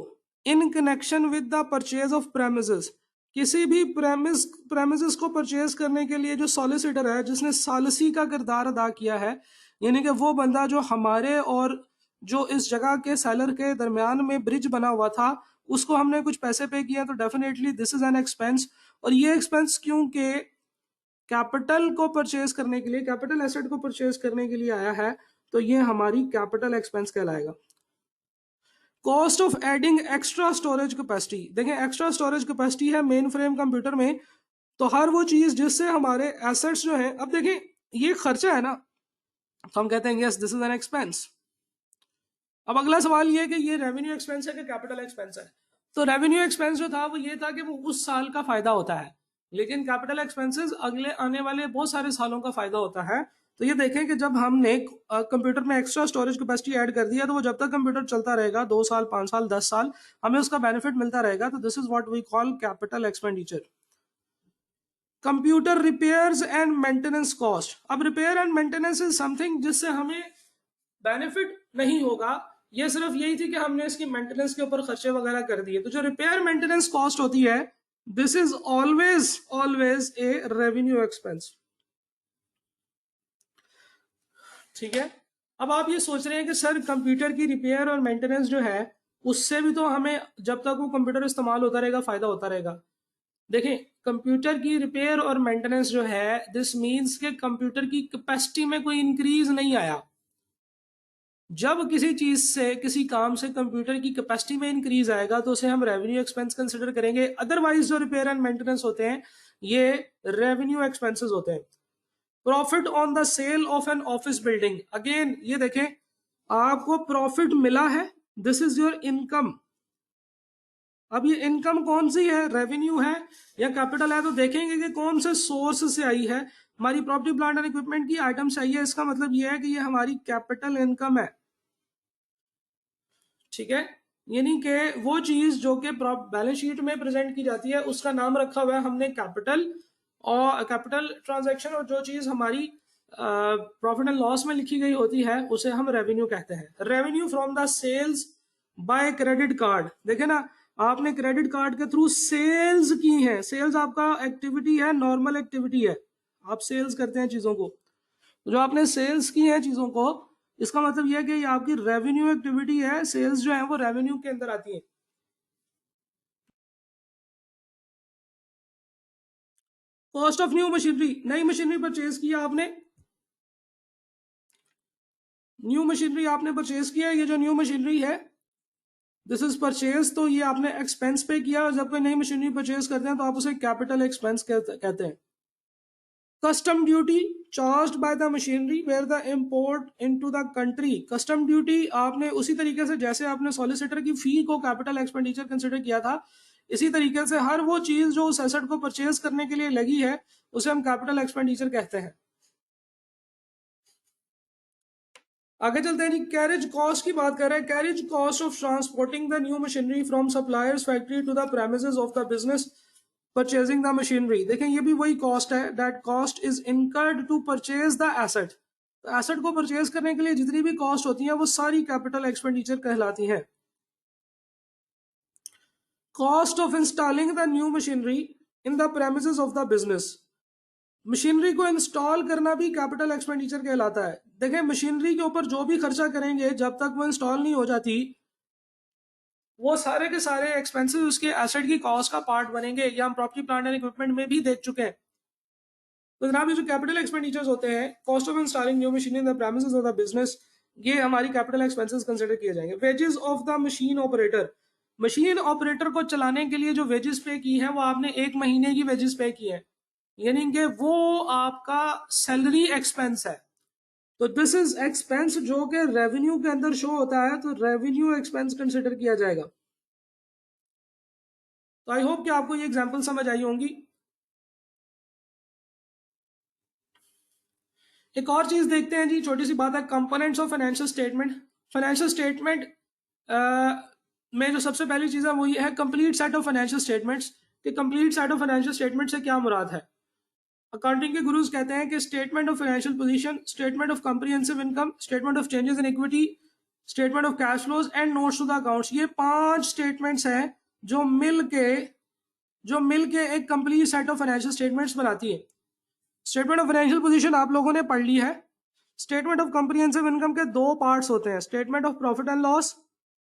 A: in connection with the purchase of premises. किसी भी प्रेमिसेस को परचेज करने के लिए जो सॉलिसिटर है, जिसने सॉलिसी का किरदार अदा किया है, यानी कि वो बंदा जो हमारे और जो इस जगह के सेलर के दरमियान में ब्रिज बना हुआ था, उसको हमने कुछ पैसे पे किया, तो definitely this is an expense. और ये एक्सपेंस क्योंकि कैपिटल को परचेज करने के लिए, कैपिटल एसेट को परचेज करने के लिए आया है, तो ये हमारी कैपिटल एक्सपेंस कहलाएगा। Cost of adding extra storage capacity. देखें, एक्स्ट्रा स्टोरेज कैपेसिटी है मेन फ्रेम कंप्यूटर में, तो हर वो चीज जिससे हमारे एसेट्स जो है, अब देखें ये खर्चा है ना, तो हम कहते हैं yes this is an expense. अब अगला सवाल ये है कि ये रेवेन्यू एक्सपेंस है कि कैपिटल एक्सपेंस है? तो रेवेन्यू एक्सपेंस जो था वो ये था कि वो उस साल का फायदा होता है, लेकिन कैपिटल एक्सपेंसेस अगले आने वाले बहुत सारे सालों का फायदा होता है। तो ये देखें कि जब हमने कंप्यूटर में एक्स्ट्रा स्टोरेज कैपेसिटी ऐड कर दिया, तो वो जब तक कंप्यूटर चलता रहेगा, 2 साल, 5 साल, 10 साल, हमें उसका बेनिफिट मिलता रहेगा। तो this is what we call capital expenditure. Computer repairs and maintenance cost. अब repair and maintenance is something जिससे हमें बेनिफिट नहीं होगा, ये सिर्फ यही थी कि हमने इसकी मेंटेनेंस के ऊपर खर्चे वगैरह कर दिए। तो जो रिपेयर मेंटेनेंस कॉस्ट होती है, this is always always a revenue expense. ठीक है। अब आप ये सोच रहे हैं कि सर कंप्यूटर की रिपेयर और मेंटेनेंस जो है उससे भी तो हमें जब तक वो कंप्यूटर इस्तेमाल होता रहेगा फायदा होता रहेगा। देखें, कंप्यूटर की रिपेयर और मेंटेनेंस जो है, दिस मींस कि कंप्यूटर की कैपेसिटी में कोई इंक्रीज नहीं आया। जब किसी चीज से, किसी काम से कंप्यूटर की कैपेसिटी में इंक्रीज आएगा तो उसे हम रेवेन्यू एक्सपेंस कंसिडर करेंगे। अदरवाइज जो रिपेयर एंड मेंटेनेंस होते हैं ये रेवेन्यू एक्सपेंसेस होते हैं। Profit on the sale of an office building, again ये देखें, आपको प्रॉफिट मिला है, दिस इज योर इनकम। अब ये इनकम कौन सी है, रेवेन्यू है या कैपिटल है? तो देखेंगे कि कौन से सोर्स से आई है। हमारी प्रॉपर्टी प्लांट एंड इक्विपमेंट की आइटम से आई है, इसका मतलब ये है कि ये हमारी कैपिटल इनकम है। ठीक है, यानी कि वो चीज जो कि बैलेंस शीट में प्रेजेंट की जाती है उसका नाम रखा हुआ है हमने कैपिटल, और कैपिटल ट्रांजैक्शन, और जो चीज हमारी प्रॉफिट एंड लॉस में लिखी गई होती है उसे हम रेवेन्यू कहते हैं। Revenue from the sales by credit card, देखे ना, आपने क्रेडिट कार्ड के थ्रू सेल्स की है। सेल्स आपका एक्टिविटी है, नॉर्मल एक्टिविटी है, आप सेल्स करते हैं चीजों को। जो आपने सेल्स की है चीजों को, इसका मतलब यह है कि ये आपकी रेवेन्यू एक्टिविटी है। सेल्स जो है वो रेवेन्यू के अंदर आती है। कॉस्ट ऑफ न्यू मशीनरी, नई मशीनरी परचेज किया आपने, न्यू मशीनरी आपने परचेज किया, ये जो न्यू मशीनरी है दिस इज परचेज, तो ये आपने एक्सपेंस पे किया। और जब कोई नई मशीनरी परचेज करते हैं तो आप उसे कैपिटल एक्सपेंस कहते हैं। Custom duty charged by the machinery where the import into the country, custom duty आपने उसी तरीके से जैसे आपने सॉलिसिटर की फी को कैपिटल एक्सपेंडिचर कंसिडर किया था, इसी तरीके से हर वो चीज जो उस एसेट को परचेज करने के लिए लगी है उसे हम कैपिटल एक्सपेंडिचर कहते हैं। आगे चलते हैं जी, कैरेज कॉस्ट की बात कर रहे हैं। Carriage cost of transporting the new machinery from suppliers factory to the premises of the business purchasing the machinery. देखें, ये भी वही कॉस्ट है, that cost is incurred to purchase the asset. तो एसेट को परचेज करने के लिए जितनी भी कॉस्ट होती है वो सारी कैपिटल एक्सपेंडिचर कहलाती है। Cost of installing the new machinery in the premises of the business, machinery को इंस्टॉल करना भी कैपिटल एक्सपेंडिचर कहलाता है। देखें, मशीनरी के ऊपर जो भी खर्चा करेंगे जब तक वो इंस्टॉल नहीं हो जाती, वो सारे के सारे एक्सपेंसेस उसके एसेट की कॉस्ट का पार्ट बनेंगे। या हम प्रॉपर्टी प्लांट एंड इक्विपमेंट में भी देख चुके हैं। तो जनाब ये जो कैपिटल एक्सपेंडिचर्स होते हैं, cost of installing new machine in the premises of the business, ये हमारी कैपिटल एक्सपेंसेस कंसिडर किए जाएंगे। Wages of the machine operator, machine operator को चलाने के लिए जो वेजेस पे की है वो आपने एक महीने की वेजेस पे की है, यानी कि वो आपका सैलरी एक्सपेंस है। तो दिस इज एक्सपेंस जो कि रेवेन्यू के अंदर शो होता है, तो रेवेन्यू एक्सपेंस कंसिडर किया जाएगा। तो आई होप कि आपको ये एग्जांपल समझ आई होंगी। एक और चीज देखते हैं जी, छोटी सी बात है, components of financial statement. Financial statement में जो सबसे पहली चीज है वो ये है complete set of financial statements. कि complete set of financial statement से क्या मुराद है? अकाउंटिंग के गुरुज कहते हैं कि statement of financial position, statement of comprehensive income, statement of changes in equity, statement of cash flows and notes to the accounts, ये 5 statements हैं जो मिल के एक complete set of financial statements बनाती है। स्टेटमेंट ऑफ फाइनेंशियल पोजीशन आप लोगों ने पढ़ ली है। स्टेटमेंट ऑफ कॉम्प्रिहेंसिव इनकम के 2 पार्ट्स होते हैं, statement of profit and loss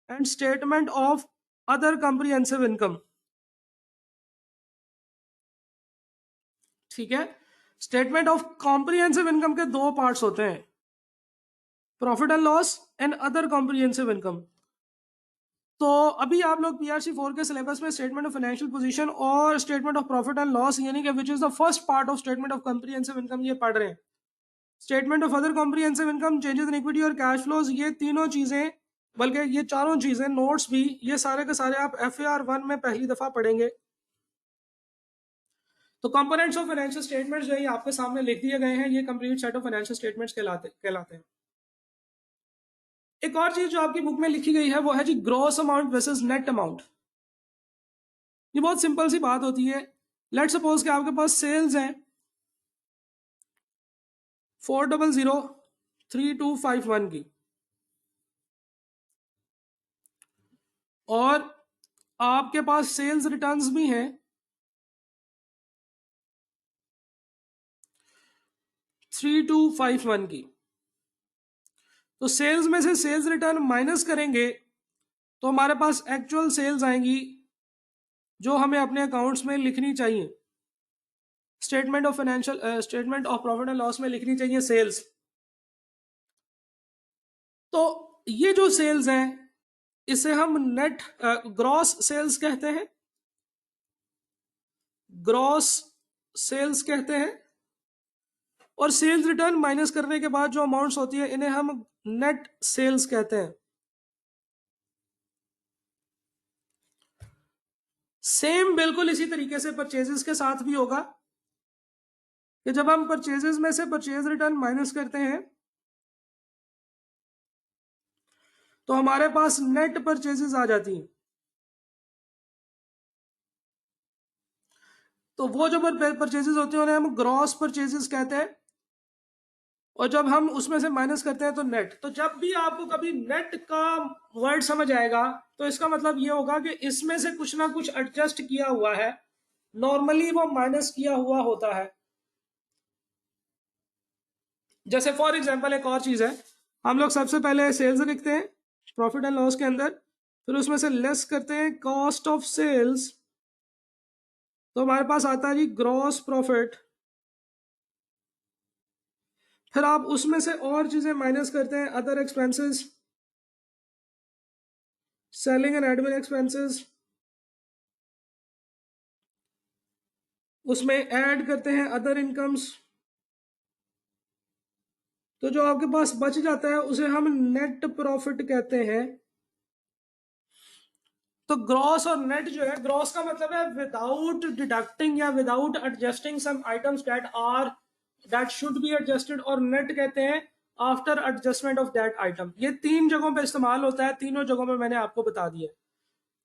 A: and statement of other comprehensive income. ठीक है, स्टेटमेंट ऑफ कॉम्प्रिहेंसिव इनकम के 2 पार्ट्स होते हैं, profit and loss and other comprehensive income. तो अभी आप लोग पीआरसी 4 के सिलेबस में स्टेटमेंट ऑफ फाइनेंशियल पोजीशन और statement of profit and loss, यानी कि which is the first part of statement of comprehensive income, ये पढ़ रहे हैं। Statement of other comprehensive income, changes in equity और कैश फ्लोज, ये तीनों चीजें, बल्कि ये चारों चीजें, नोट्स भी, ये सारे के सारे आप FAR 1 में पहली दफा पढ़ेंगे। तो कंपोनेंट्स ऑफ फाइनेंशियल स्टेटमेंट्स जो है आपके सामने लिख दिए गए हैं, ये complete set of financial statements कहलाते हैं। एक और चीज जो आपकी बुक में लिखी गई है वो है जी gross amount versus net amount. ये बहुत सिंपल सी बात होती है। लेट सपोज कि आपके पास सेल्स हैं 4003251 की, और आपके पास सेल्स रिटर्न्स भी हैं 3251 की। तो सेल्स में से सेल्स रिटर्न माइनस करेंगे तो हमारे पास एक्चुअल सेल्स आएंगी जो हमें अपने अकाउंट्स में लिखनी चाहिए, statement of profit and loss में लिखनी चाहिए सेल्स। तो ये जो सेल्स हैं इसे हम नेट ग्रॉस सेल्स कहते हैं, ग्रॉस सेल्स कहते हैं। और सेल्स रिटर्न माइनस करने के बाद जो अमाउंट्स होती है इन्हें हम नेट सेल्स कहते हैं। सेम बिल्कुल इसी तरीके से परचेजेस के साथ भी होगा कि जब हम परचेजेस में से परचेज रिटर्न माइनस करते हैं तो हमारे पास नेट परचेजेस आ जाती हैं। तो वो जो परचेजेस होती हैं उन्हें हम ग्रॉस परचेजेस कहते हैं, और जब हम उसमें से माइनस करते हैं तो नेट। तो जब भी आपको कभी नेट का वर्ड समझ आएगा तो इसका मतलब ये होगा कि इसमें से कुछ ना कुछ एडजस्ट किया हुआ है, नॉर्मली वो माइनस किया हुआ होता है। जैसे फॉर एग्जांपल एक और चीज है, हम लोग सबसे पहले सेल्स लिखते हैं प्रॉफिट एंड लॉस के अंदर, फिर उसमें से लेस करते हैं कॉस्ट ऑफ सेल्स, तो हमारे पास आता है जी ग्रॉस प्रॉफिट। फिर आप उसमें से और चीजें माइनस करते हैं, other expenses, selling and admin expenses, उसमें ऐड करते हैं अदर इनकम्स। तो जो आपके पास बच जाता है उसे हम नेट प्रॉफिट कहते हैं। तो ग्रॉस और नेट जो है, ग्रॉस का मतलब है विदाउट डिडक्टिंग या without adjusting some items that should be adjusted, और नेट कहते हैं after adjustment of that item. ये तीन जगहों पे इस्तेमाल होता है, तीनों जगहों में मैंने आपको बता दिया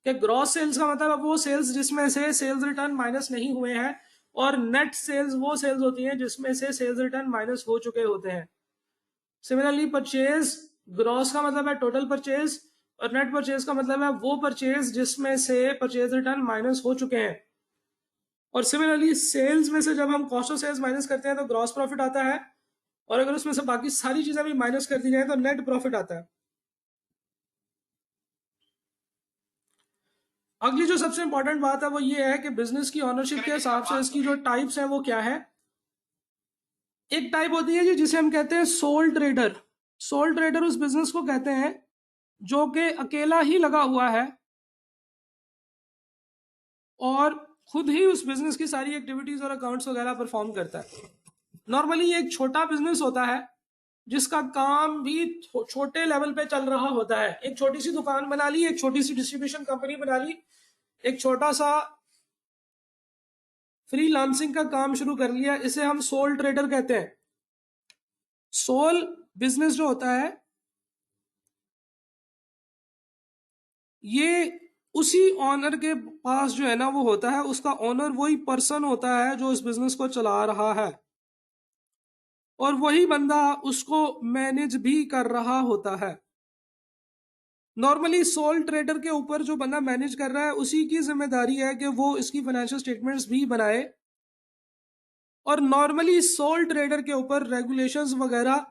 A: कि ग्रॉस सेल्स का मतलब है वो सेल्स जिसमें से सेल्स रिटर्न माइनस नहीं हुए हैं, और नेट सेल्स वो सेल्स होती हैं जिसमें से सेल्स रिटर्न माइनस हो चुके होते हैं। सिमिलरली परचेज, ग्रॉस का मतलब है टोटल परचेज, और नेट परचेज का मतलब है वो परचेज जिसमें से परचेज रिटर्न माइनस हो चुके हैं। और सिमिलरली सेल्स में से जब हम कॉस्ट ऑफ सेल्स माइनस करते हैं तो ग्रॉस प्रॉफिट आता है, और अगर उसमें से बाकी सारी चीजें भी माइनस कर दी जाए तो नेट प्रॉफिट आता है। अगली जो सबसे इंपॉर्टेंट बात है वो ये है कि बिजनेस की ऑनरशिप के हिसाब से इसकी जो टाइप्स हैं वो क्या है। एक टाइप होती है जी जिसे हम कहते हैं सोल ट्रेडर। सोल ट्रेडर उस बिजनेस को कहते हैं जो कि अकेला ही लगा हुआ है और खुद ही उस बिजनेस की सारी एक्टिविटीज और अकाउंट्स वगैरह परफॉर्म करता है। नॉर्मली ये एक छोटा बिजनेस होता है जिसका काम भी छोटे लेवल पे चल रहा होता है। एक छोटी सी दुकान बना ली, एक छोटी सी डिस्ट्रीब्यूशन कंपनी बना ली, एक छोटा सा फ्रीलांसिंग का काम शुरू कर लिया, इसे हम सोल ट्रेडर कहते हैं। सोल बिजनेस जो होता है ये उसी ऑनर के पास जो है ना वो होता है, उसका ऑनर वही पर्सन होता है जो इस बिजनेस को चला रहा है, और वही बंदा उसको मैनेज भी कर रहा होता है। नॉर्मली सोल ट्रेडर के ऊपर जो बंदा मैनेज कर रहा है उसी की जिम्मेदारी है कि वो इसकी फाइनेंशियल स्टेटमेंट्स भी बनाए, और नॉर्मली सोल ट्रेडर के ऊपर रेगुलेशंस वगैरह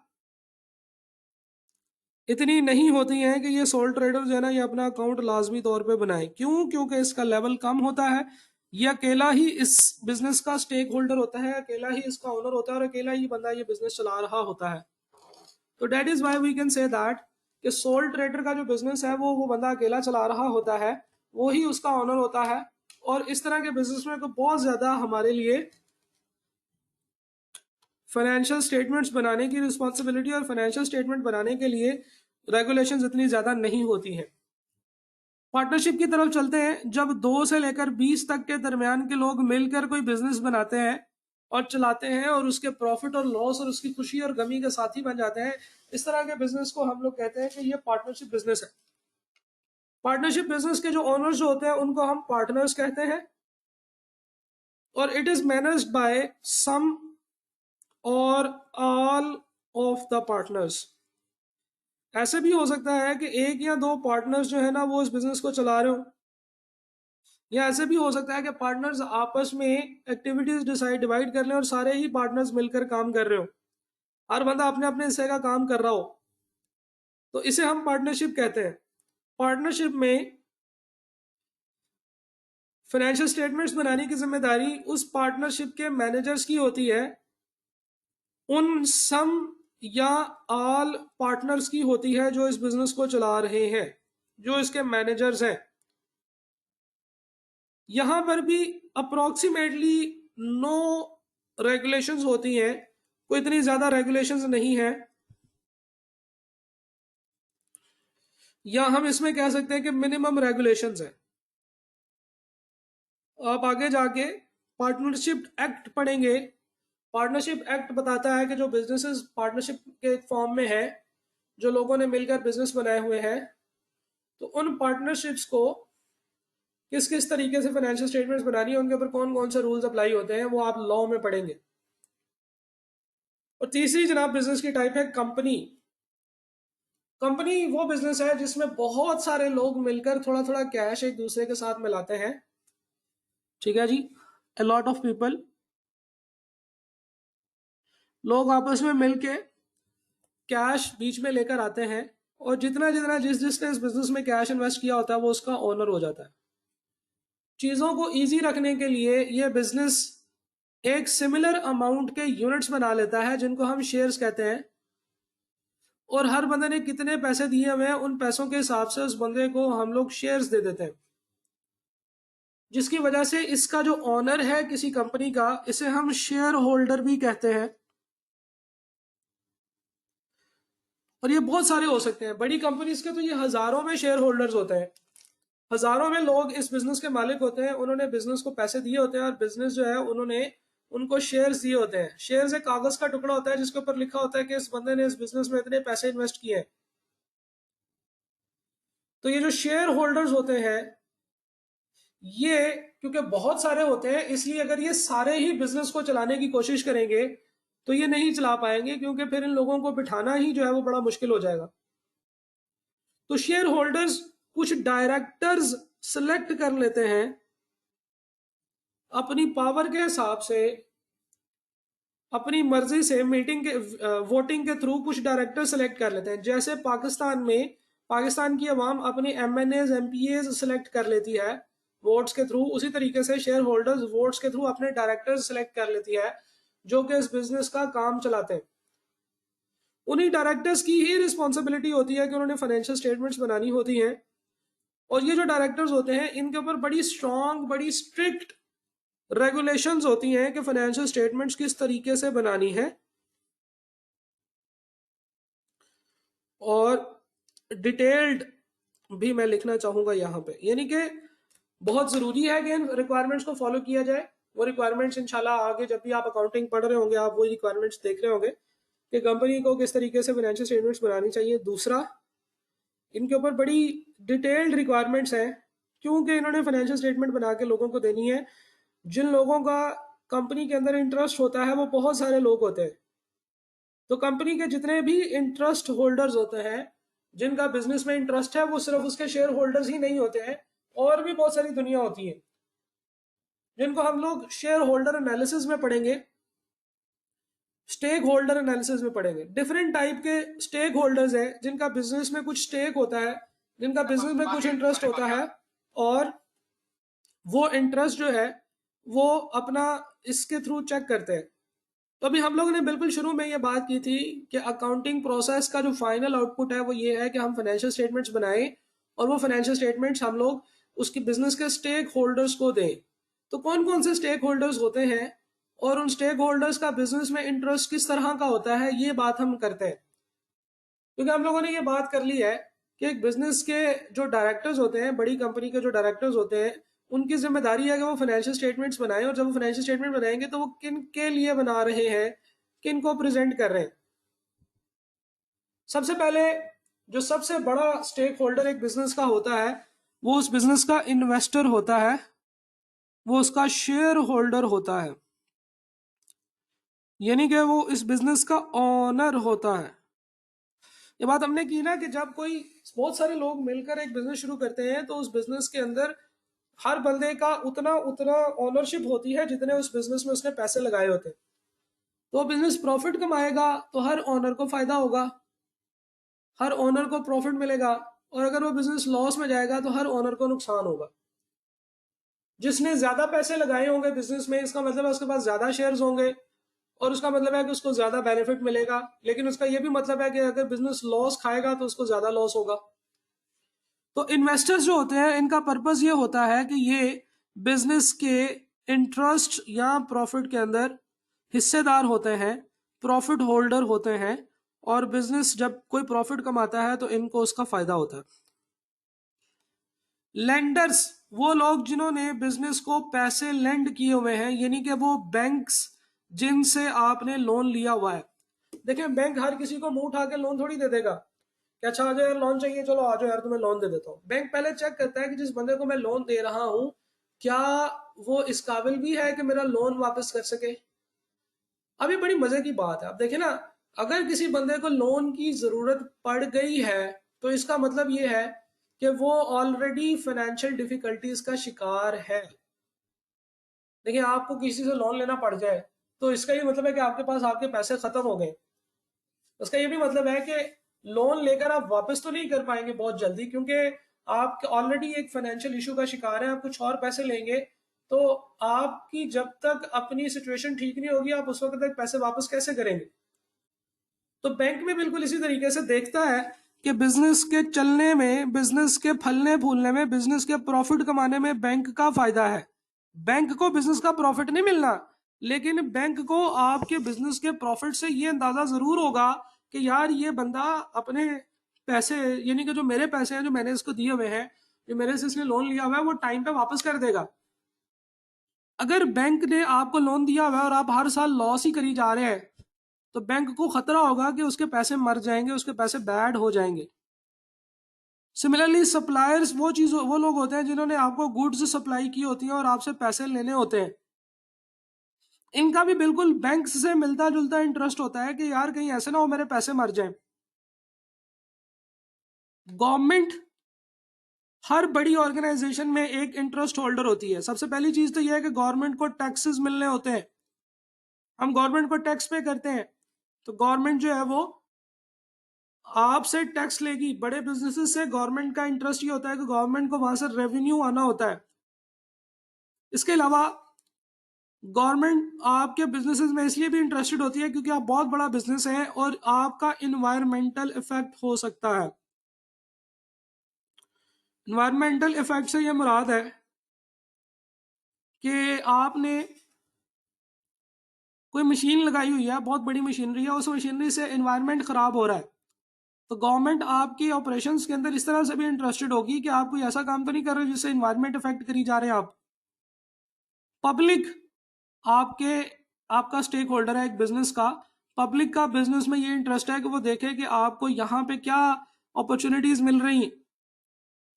A: इतनी नहीं होती हैं कि ये सोल ट्रेडर जो है ना ये अपना अकाउंट लाजमी तौर पे बनाए। क्यों? क्योंकि इसका लेवल कम होता है, ये अकेला ही इस बिजनेस का स्टेक होल्डर होता है, अकेला ही इसका ओनर होता है, और अकेला ही बंदा ये बिजनेस चला रहा होता है। तो that is why we can say that कि सोल ट्रेडर का जो बिजनेस है वो बंदा अकेला चला रहा होता है, वो ही उसका ओनर होता है। और इस तरह के बिजनेस में तो बहुत ज्यादा हमारे लिए फाइनेंशियल स्टेटमेंट्स बनाने की रिस्पॉन्सिबिलिटी और फाइनेंशियल स्टेटमेंट बनाने के लिए रेगुलेशंस इतनी ज्यादा नहीं होती हैं। पार्टनरशिप की तरफ चलते हैं। जब 2 से लेकर 20 तक के दरमियान के लोग मिलकर कोई बिजनेस बनाते हैं और चलाते हैं, और उसके प्रॉफिट और लॉस और उसकी खुशी और गमी के साथी बन जाते हैं, इस तरह के बिजनेस को हम लोग कहते हैं कि ये पार्टनरशिप बिजनेस है। पार्टनरशिप बिजनेस के जो ओनर्स जो होते हैं उनको हम पार्टनर्स कहते हैं, और इट इज मैनेज्ड बाय सम और ऑल ऑफ द पार्टनर्स। ऐसे भी हो सकता है कि एक या दो पार्टनर्स जो है ना वो इस बिजनेस को चला रहे हो, या ऐसे भी हो सकता है कि पार्टनर्स आपस में एक्टिविटीज डिवाइड कर लें और सारे ही पार्टनर्स मिलकर काम कर रहे हो, हर बंदा अपने अपने हिस्से का काम कर रहा हो, तो इसे हम पार्टनरशिप कहते हैं। पार्टनरशिप में फाइनेंशियल स्टेटमेंट्स बनाने की जिम्मेदारी उस पार्टनरशिप के मैनेजर्स की होती है, उन सम या ऑल पार्टनर्स की होती है जो इस बिजनेस को चला रहे हैं, जो इसके मैनेजर्स हैं। यहां पर भी अप्रोक्सीमेटली 9 रेगुलेशंस होती हैं, कोई इतनी ज्यादा रेगुलेशंस नहीं है, या हम इसमें कह सकते हैं कि मिनिमम रेगुलेशंस है। आप आगे जाके पार्टनरशिप एक्ट पढ़ेंगे। पार्टनरशिप एक्ट बताता है कि जो बिजनेसेस पार्टनरशिप के फॉर्म में है, जो लोगों ने मिलकर बिजनेस बनाए हुए हैं, तो उन पार्टनरशिप्स को किस किस तरीके से फाइनेंशियल स्टेटमेंट्स बनानी है, उनके ऊपर कौन कौन से रूल्स अप्लाई होते हैं, वो आप लॉ में पढ़ेंगे। और तीसरी जनाब बिजनेस की टाइप है कंपनी। कंपनी वो बिजनेस है जिसमें बहुत सारे लोग मिलकर थोड़ा थोड़ा कैश एक दूसरे के साथ मिलाते हैं, ठीक है जी, अ लॉट ऑफ पीपल, लोग आपस में मिलके कैश बीच में लेकर आते हैं, और जितना जितना जिसने इस बिजनेस में कैश इन्वेस्ट किया होता है वो उसका ओनर हो जाता है। चीज़ों को इजी रखने के लिए ये बिजनेस एक सिमिलर अमाउंट के यूनिट्स बना लेता है जिनको हम शेयर्स कहते हैं, और हर बंदे ने कितने पैसे दिए हुए हैं उन पैसों के हिसाब से उस बंदे को हम लोग शेयर्स दे देते हैं, जिसकी वजह से इसका जो ओनर है किसी कंपनी का, इसे हम शेयर होल्डर भी कहते हैं। और ये बहुत सारे हो सकते हैं, बड़ी कंपनीज के तो ये हजारों में शेयर होल्डर्स होते हैं, हजारों में लोग इस बिजनेस के मालिक होते हैं, उन्होंने बिजनेस को पैसे दिए होते हैं और बिजनेस जो है उन्होंने उनको शेयर्स दिए होते हैं। शेयर्स एक कागज का टुकड़ा होता है जिसके ऊपर लिखा होता है कि इस बंदे ने इस बिजनेस में इतने पैसे इन्वेस्ट किए हैं। तो ये जो शेयर होल्डर्स होते हैं, ये क्योंकि बहुत सारे होते हैं, इसलिए अगर ये सारे ही बिजनेस को चलाने की कोशिश करेंगे तो ये नहीं चला पाएंगे, क्योंकि फिर इन लोगों को बिठाना ही जो है वो बड़ा मुश्किल हो जाएगा। तो शेयर होल्डर्स कुछ डायरेक्टर्स सिलेक्ट कर लेते हैं अपनी पावर के हिसाब से, अपनी मर्जी से मीटिंग के वोटिंग के थ्रू कुछ डायरेक्टर सेलेक्ट कर लेते हैं। जैसे पाकिस्तान में पाकिस्तान की आवाम अपनी एमएनएज एमपीएज सेलेक्ट कर लेती है वोट्स के थ्रू, उसी तरीके से शेयर होल्डर्स वोट्स के थ्रू अपने डायरेक्टर्स सेलेक्ट कर लेती है जो कि इस बिजनेस का काम चलाते हैं। उन्हीं डायरेक्टर्स की ही रिस्पॉन्सिबिलिटी होती है कि उन्होंने फाइनेंशियल स्टेटमेंट्स बनानी होती हैं, और ये जो डायरेक्टर्स होते हैं इनके ऊपर बड़ी स्ट्रॉन्ग बड़ी स्ट्रिक्ट रेगुलेशंस होती हैं कि फाइनेंशियल स्टेटमेंट्स किस तरीके से बनानी है। और डिटेल्ड भी मैं लिखना चाहूंगा यहाँ पे, यानी कि बहुत ज़रूरी है कि इन रिक्वायरमेंट्स को फॉलो किया जाए। वो रिक्वायरमेंट्स इंशाल्लाह आगे जब भी आप अकाउंटिंग पढ़ रहे होंगे आप वो रिक्वायरमेंट्स देख रहे होंगे कि कंपनी को किस तरीके से फाइनेंशियल स्टेटमेंट्स बनानी चाहिए। दूसरा, इनके ऊपर बड़ी डिटेल्ड रिक्वायरमेंट्स हैं, क्योंकि इन्होंने फाइनेंशियल स्टेटमेंट बना के लोगों को देनी है। जिन लोगों का कंपनी के अंदर इंटरेस्ट होता है वो बहुत सारे लोग होते हैं, तो कंपनी के जितने भी इंटरेस्ट होल्डर्स होते हैं, जिनका बिजनेस में इंटरेस्ट है, वो सिर्फ उसके शेयर होल्डर्स ही नहीं होते हैं, और भी बहुत सारी दुनिया होती है जिनको हम लोग शेयर होल्डर एनालिसिस में पढ़ेंगे, स्टेक होल्डर एनालिसिस में पढ़ेंगे। डिफरेंट टाइप के स्टेक होल्डर्स हैं जिनका बिजनेस में कुछ स्टेक होता है, जिनका बिजनेस में कुछ इंटरेस्ट होता है, और वो इंटरेस्ट जो है वो अपना इसके थ्रू चेक करते हैं। तो अभी हम लोगों ने बिल्कुल शुरू में ये बात की थी कि अकाउंटिंग प्रोसेस का जो फाइनल आउटपुट है वो ये है कि हम फाइनेंशियल स्टेटमेंट्स बनाएं, और वो फाइनेंशियल स्टेटमेंट्स हम लोग उसकी बिजनेस के स्टेक होल्डर्स को दें। तो कौन कौन से स्टेक होल्डर्स होते हैं और उन स्टेक होल्डर्स का बिजनेस में इंटरेस्ट किस तरह का होता है, ये बात हम करते हैं। क्योंकि हम लोगों ने ये बात कर ली है कि एक बिजनेस के जो डायरेक्टर्स होते हैं, बड़ी कंपनी के जो डायरेक्टर्स होते हैं, उनकी जिम्मेदारी है कि वो फाइनेंशियल स्टेटमेंट्स बनाएं, और जब वो फाइनेंशियल स्टेटमेंट बनाएंगे तो वो किन के लिए बना रहे हैं, किन को प्रेजेंट कर रहे हैं। सबसे पहले जो सबसे बड़ा स्टेक होल्डर एक बिजनेस का होता है वो उस बिजनेस का इन्वेस्टर होता है, वो उसका शेयर होल्डर होता है, यानी कि वो इस बिजनेस का ओनर होता है। ये बात हमने की ना कि जब कोई बहुत सारे लोग मिलकर एक बिजनेस शुरू करते हैं तो उस बिजनेस के अंदर हर बंदे का उतना उतना ओनरशिप होती है जितने उस बिजनेस में उसने पैसे लगाए होते हैं। तो बिजनेस प्रॉफिट कमाएगा तो हर ओनर को फायदा होगा, हर ओनर को प्रॉफिट मिलेगा। और अगर वो बिजनेस लॉस में जाएगा तो हर ओनर को नुकसान होगा। जिसने ज्यादा पैसे लगाए होंगे बिजनेस में, इसका मतलब है उसके पास ज्यादा शेयर्स होंगे और उसका मतलब है कि उसको ज्यादा बेनिफिट मिलेगा। लेकिन उसका यह भी मतलब है कि अगर बिजनेस लॉस खाएगा तो उसको ज्यादा लॉस होगा। तो इन्वेस्टर्स जो होते हैं इनका पर्पस ये होता है कि ये बिजनेस के इंटरेस्ट या प्रॉफिट के अंदर हिस्सेदार होते हैं, प्रॉफिट होल्डर होते हैं। और बिजनेस जब कोई प्रॉफिट कमाता है तो इनको उसका फायदा होता है। लेंडर्स वो लोग जिन्होंने बिजनेस को पैसे लेंड किए हुए हैं, यानी कि वो बैंक्स जिनसे आपने लोन लिया हुआ है। देखिए बैंक हर किसी को मुंह उठा के लोन थोड़ी दे देगा कि अच्छा आ जाओ यार लोन चाहिए, चलो आ जाओ यार तुम्हें लोन दे देता हूँ। बैंक पहले चेक करता है कि जिस बंदे को मैं लोन दे रहा हूँ क्या वो इस काबिल भी है कि मेरा लोन वापस कर सके। अभी बड़ी मजे की बात है, आप देखें ना, अगर किसी बंदे को लोन की जरूरत पड़ गई है तो इसका मतलब ये है कि वो ऑलरेडी फाइनेंशियल डिफिकल्टीज का शिकार है। देखिए आपको किसी से लोन लेना पड़ जाए तो इसका ये मतलब है कि आपके पास आपके पैसे खत्म हो गए। उसका ये भी मतलब है कि लोन लेकर आप वापस तो नहीं कर पाएंगे बहुत जल्दी, क्योंकि आप ऑलरेडी एक फाइनेंशियल इशू का शिकार है। आप कुछ और पैसे लेंगे तो आपकी जब तक अपनी सिचुएशन ठीक नहीं होगी आप उस वक्त तक पैसे वापस कैसे करेंगे। तो बैंक में बिल्कुल इसी तरीके से देखता है कि बिजनेस के चलने में, बिजनेस के फलने फूलने में, बिजनेस के प्रॉफिट कमाने में बैंक का फायदा है। बैंक को बिजनेस का प्रॉफिट नहीं मिलना, लेकिन बैंक को आपके बिजनेस के प्रॉफिट से ये अंदाजा जरूर होगा कि यार ये बंदा अपने पैसे, यानी कि जो मेरे पैसे हैं जो मैंने इसको दिए हुए हैं, जो मेरे से इसने लोन लिया हुआ है, वो टाइम पे वापस कर देगा। अगर बैंक ने आपको लोन दिया हुआ है और आप हर साल लॉस ही करी जा रहे हैं तो बैंक को खतरा होगा कि उसके पैसे मर जाएंगे, उसके पैसे बैड हो जाएंगे। सिमिलरली सप्लायर्स वो लोग होते हैं जिन्होंने आपको गुड्स सप्लाई की होती हैं और आपसे पैसे लेने होते हैं। इनका भी बिल्कुल बैंक से मिलता जुलता इंटरेस्ट होता है कि यार कहीं ऐसे ना हो मेरे पैसे मर जाएं। गवर्नमेंट हर बड़ी ऑर्गेनाइजेशन में एक इंटरेस्ट होल्डर होती है। सबसे पहली चीज तो यह है कि गवर्नमेंट को टैक्सेस मिलने होते हैं, हम गवर्नमेंट को टैक्स पे करते हैं। तो गवर्नमेंट जो है वो आपसे टैक्स लेगी। बड़े बिजनेसेस से गवर्नमेंट का इंटरेस्ट ये होता है कि गवर्नमेंट को वहां से रेवेन्यू आना होता है। इसके अलावा गवर्नमेंट आपके बिजनेसेस में इसलिए भी इंटरेस्टेड होती है क्योंकि आप बहुत बड़ा बिजनेस है और आपका इन्वायरमेंटल इफेक्ट हो सकता है। इन्वायरमेंटल इफेक्ट से ये मुराद है कि आपने कोई मशीन लगाई हुई है, बहुत बड़ी मशीनरी है, उस मशीनरी से इन्वायरमेंट खराब हो रहा है। तो गवर्नमेंट आपके ऑपरेशंस के अंदर इस तरह से भी इंटरेस्टेड होगी कि आप कोई ऐसा काम तो नहीं कर रहे जिससे इन्वायरमेंट इफेक्ट करी जा रहे हैं आप। पब्लिक आपके आपका स्टेक होल्डर है एक बिजनेस का। पब्लिक का बिजनेस में ये इंटरेस्ट है कि वो देखे कि आपको यहाँ पे क्या अपॉर्चुनिटीज मिल रही हैं।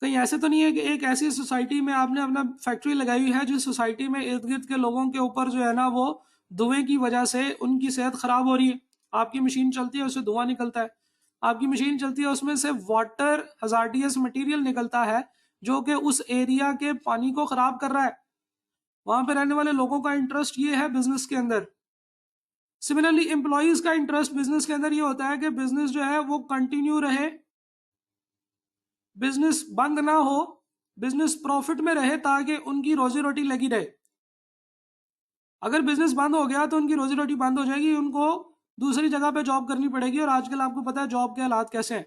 A: कहीं ऐसे तो नहीं है कि एक ऐसी सोसाइटी में आपने अपना फैक्ट्री लगाई हुई है जिस सोसाइटी में इर्द गिर्द के लोगों के ऊपर जो है ना वो धुएं की वजह से उनकी सेहत खराब हो रही है। आपकी मशीन चलती है उससे धुआं निकलता है, आपकी मशीन चलती है उसमें से वाटर हजार्डियस मटेरियल निकलता है जो कि उस एरिया के पानी को खराब कर रहा है। वहां पे रहने वाले लोगों का इंटरेस्ट ये है बिजनेस के अंदर। सिमिलरली एम्प्लॉयज का इंटरेस्ट बिजनेस के अंदर ये होता है कि बिजनेस जो है वो कंटिन्यू रहे, बिजनेस बंद ना हो, बिजनेस प्रॉफिट में रहे ताकि उनकी रोजी रोटी लगी रहे। अगर बिजनेस बंद हो गया तो उनकी रोजी रोटी बंद हो जाएगी, उनको दूसरी जगह पे जॉब करनी पड़ेगी और आजकल आपको पता है जॉब के हालात कैसे हैं।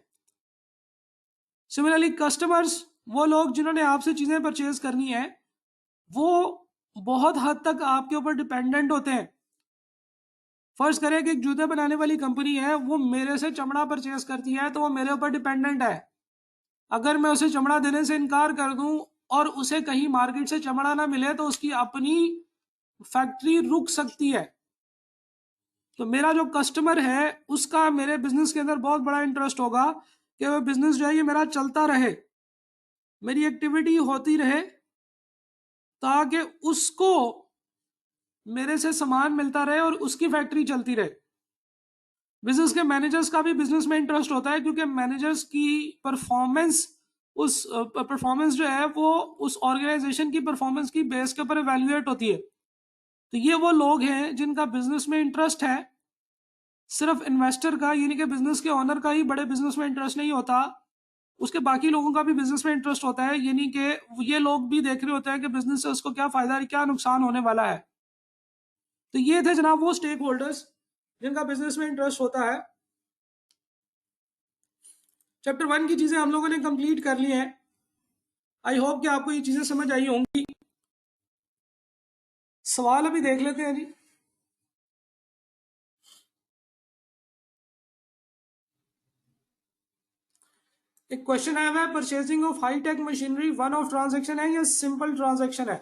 A: सिमिलरली कस्टमर्स वो लोग जिन्होंने आपसे चीजें परचेज करनी है वो बहुत हद तक आपके ऊपर डिपेंडेंट होते हैं। फर्ज करें कि एक जूते बनाने वाली कंपनी है, वो मेरे से चमड़ा परचेज करती है तो वो मेरे ऊपर डिपेंडेंट है। अगर मैं उसे चमड़ा देने से इनकार कर दूं और उसे कहीं मार्केट से चमड़ा ना मिले तो उसकी अपनी फैक्ट्री रुक सकती है। तो मेरा जो कस्टमर है उसका मेरे बिजनेस के अंदर बहुत बड़ा इंटरेस्ट होगा कि वो बिजनेस जो है ये मेरा चलता रहे, मेरी एक्टिविटी होती रहे ताकि उसको मेरे से सामान मिलता रहे और उसकी फैक्ट्री चलती रहे। बिजनेस के मैनेजर्स का भी बिजनेस में इंटरेस्ट होता है, क्योंकि मैनेजर्स की परफॉर्मेंस परफॉर्मेंस जो है वो उस ऑर्गेनाइजेशन की परफॉर्मेंस की बेस के ऊपर इवेल्युएट होती है। तो ये वो लोग हैं जिनका बिजनेस में इंटरेस्ट है। सिर्फ इन्वेस्टर का यानी कि बिजनेस के ऑनर का ही बड़े बिजनेस में इंटरेस्ट नहीं होता, उसके बाकी लोगों का भी बिजनेस में इंटरेस्ट होता है, यानी कि ये लोग भी देख रहे होते हैं कि बिजनेस से उसको क्या फायदा है, क्या नुकसान होने वाला है। तो ये थे जनाब वो स्टेक होल्डर्स जिनका बिजनेस में इंटरेस्ट होता है। चैप्टर 1 की चीजें हम लोगों ने कंप्लीट कर ली हैं। आई होप कि आपको ये चीजें समझ आई होंगी। सवाल अभी देख लेते हैं जी। एक क्वेश्चन आया हुआ है, purchasing of high tech machinery one off transaction है या सिंपल ट्रांजेक्शन है?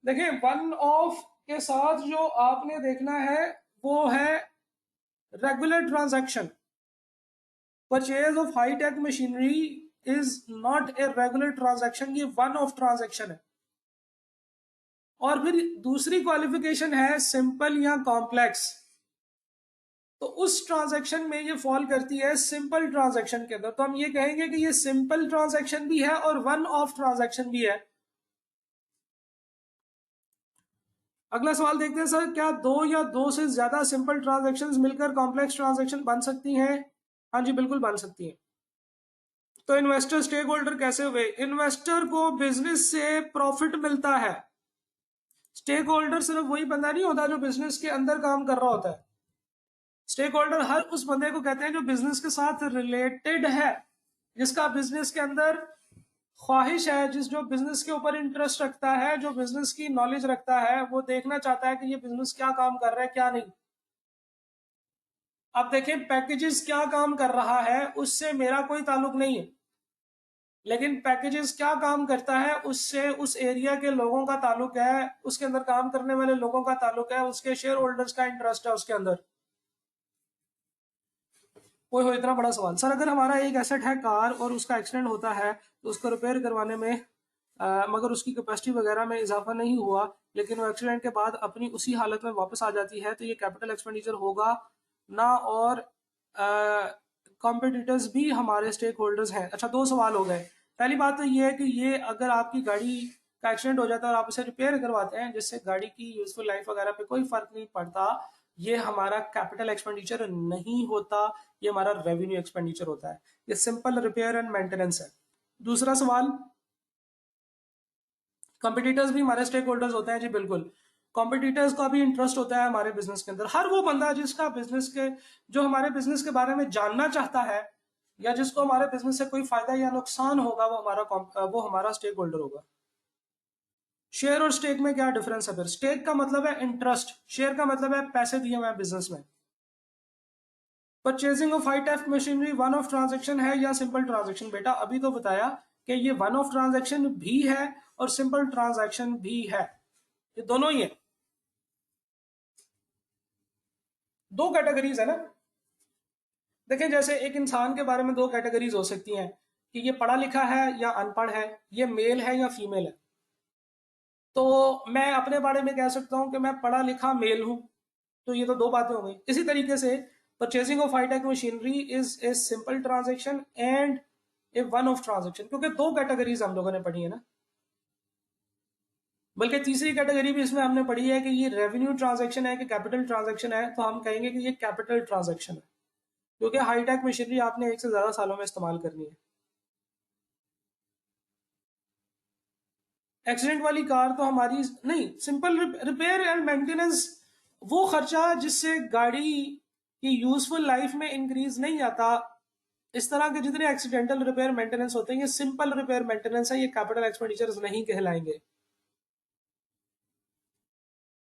A: देखिए, वन ऑफ के साथ जो आपने देखना है वो है regular transaction. Purchase of high tech machinery is not a regular transaction, ये वन ऑफ ट्रांजैक्शन है। और फिर दूसरी क्वालिफिकेशन है सिंपल या कॉम्प्लेक्स। तो उस ट्रांजैक्शन में ये फॉल करती है सिंपल ट्रांजैक्शन के अंदर। तो हम ये कहेंगे कि ये सिंपल ट्रांजैक्शन भी है और वन ऑफ ट्रांजैक्शन भी है। अगला सवाल देखते हैं सर, क्या दो या दो से ज्यादा सिंपल ट्रांजैक्शंस मिलकर कॉम्प्लेक्स ट्रांजैक्शन बन सकती हैं? हाँ जी, बिल्कुल बन सकती हैं। तो इन्वेस्टर स्टेक होल्डर कैसे हुए? इन्वेस्टर को बिजनेस से प्रॉफिट मिलता है। स्टेक होल्डर सिर्फ वही बंदा नहीं होता जो बिजनेस के अंदर काम कर रहा होता है। स्टेक होल्डर हर उस बंदे को कहते हैं जो बिजनेस के साथ रिलेटेड है, जिसका बिजनेस के अंदर ख्वाहिश है, जो बिजनेस के ऊपर इंटरेस्ट रखता है, जो बिजनेस की नॉलेज रखता है, वो देखना चाहता है कि ये बिजनेस क्या काम कर रहा है क्या नहीं। अब देखें, पैकेजेस क्या काम कर रहा है उससे मेरा कोई ताल्लुक नहीं है, लेकिन पैकेजेस क्या काम करता है उससे उस एरिया के लोगों का ताल्लुक है, उसके अंदर काम करने वाले लोगों का ताल्लुक है, उसके शेयर होल्डर्स का इंटरेस्ट है उसके अंदर। कोई हो इतना बड़ा सवाल सर, अगर हमारा एक एसेट है कार और उसका एक्सीडेंट होता है तो उसको रिपेयर करवाने में मगर उसकी कैपेसिटी वगैरह में इजाफा नहीं हुआ, लेकिन वो एक्सीडेंट के बाद अपनी उसी हालत में वापस आ जाती है, तो ये कैपिटल एक्सपेंडिचर होगा ना? और कॉम्पिटिटर्स भी हमारे स्टेक होल्डर्स हैं। अच्छा, दो सवाल हो गए। पहली बात तो ये है कि ये अगर आपकी गाड़ी का एक्सीडेंट हो जाता है और आप उसे रिपेयर करवाते हैं जिससे गाड़ी की यूजफुल लाइफ वगैरह पे कोई फर्क नहीं पड़ता, ये हमारा कैपिटल एक्सपेंडिचर नहीं होता, ये हमारा रेवेन्यू एक्सपेंडिचर होता है। ये सिंपल रिपेयर एंड मेंटेनेंस है। दूसरा सवाल, कॉम्पिटिटर्स भी हमारे स्टेक होल्डर्स होते हैं जी, बिल्कुल। कॉम्पिटिटर्स का भी इंटरेस्ट होता है हमारे बिजनेस के अंदर। हर वो बंदा जिसका बिजनेस के जो हमारे बिजनेस के बारे में जानना चाहता है या जिसको हमारे बिजनेस से कोई फायदा या नुकसान होगा, वो हमारा स्टेक होल्डर होगा। शेयर और स्टेक में क्या डिफरेंस है? फिर स्टेक का मतलब है इंटरेस्ट, शेयर का मतलब है पैसे दिए हुए बिजनेस में। Purchasing of high tech machinery one off transaction है या सिंपल ट्रांजेक्शन? बेटा अभी तो बताया कि ये वन ऑफ ट्रांजेक्शन भी है और सिंपल ट्रांजेक्शन भी है, ये दोनों ही है। दो कैटेगरीज है ना। देखें, जैसे एक इंसान के बारे में दो कैटेगरीज हो सकती हैं कि ये पढ़ा लिखा है या अनपढ़ है, ये मेल है या फीमेल है। तो मैं अपने बारे में कह सकता हूं कि मैं पढ़ा लिखा मेल हूं, तो ये तो दो बातें हो गई। इसी तरीके से purchasing of high tech machinery is a simple transaction and a one off transaction, क्योंकि दो कैटेगरीज हम लोगों ने पढ़ी है ना। बल्कि तीसरी कैटेगरी भी इसमें हमने पढ़ी है कि ये रेवेन्यू ट्रांजेक्शन है कि कैपिटल ट्रांजेक्शन है, तो हम कहेंगे कि ये कैपिटल ट्रांजेक्शन है, क्योंकि हाईटेक मशीनरी आपने एक से ज्यादा सालों में इस्तेमाल करनी है। एक्सीडेंट वाली कार तो हमारी नहीं, सिंपल रिपेयर एंड मेंटेनेंस वो खर्चा जिससे गाड़ी की यूजफुल लाइफ में इंक्रीज नहीं आता। इस तरह के जितने एक्सीडेंटल रिपेयर मेंटेनेंस होते हैं ये सिंपल रिपेयर मेंटेनेंस है, ये कैपिटल एक्सपेंडिचर्स नहीं कहलाएंगे।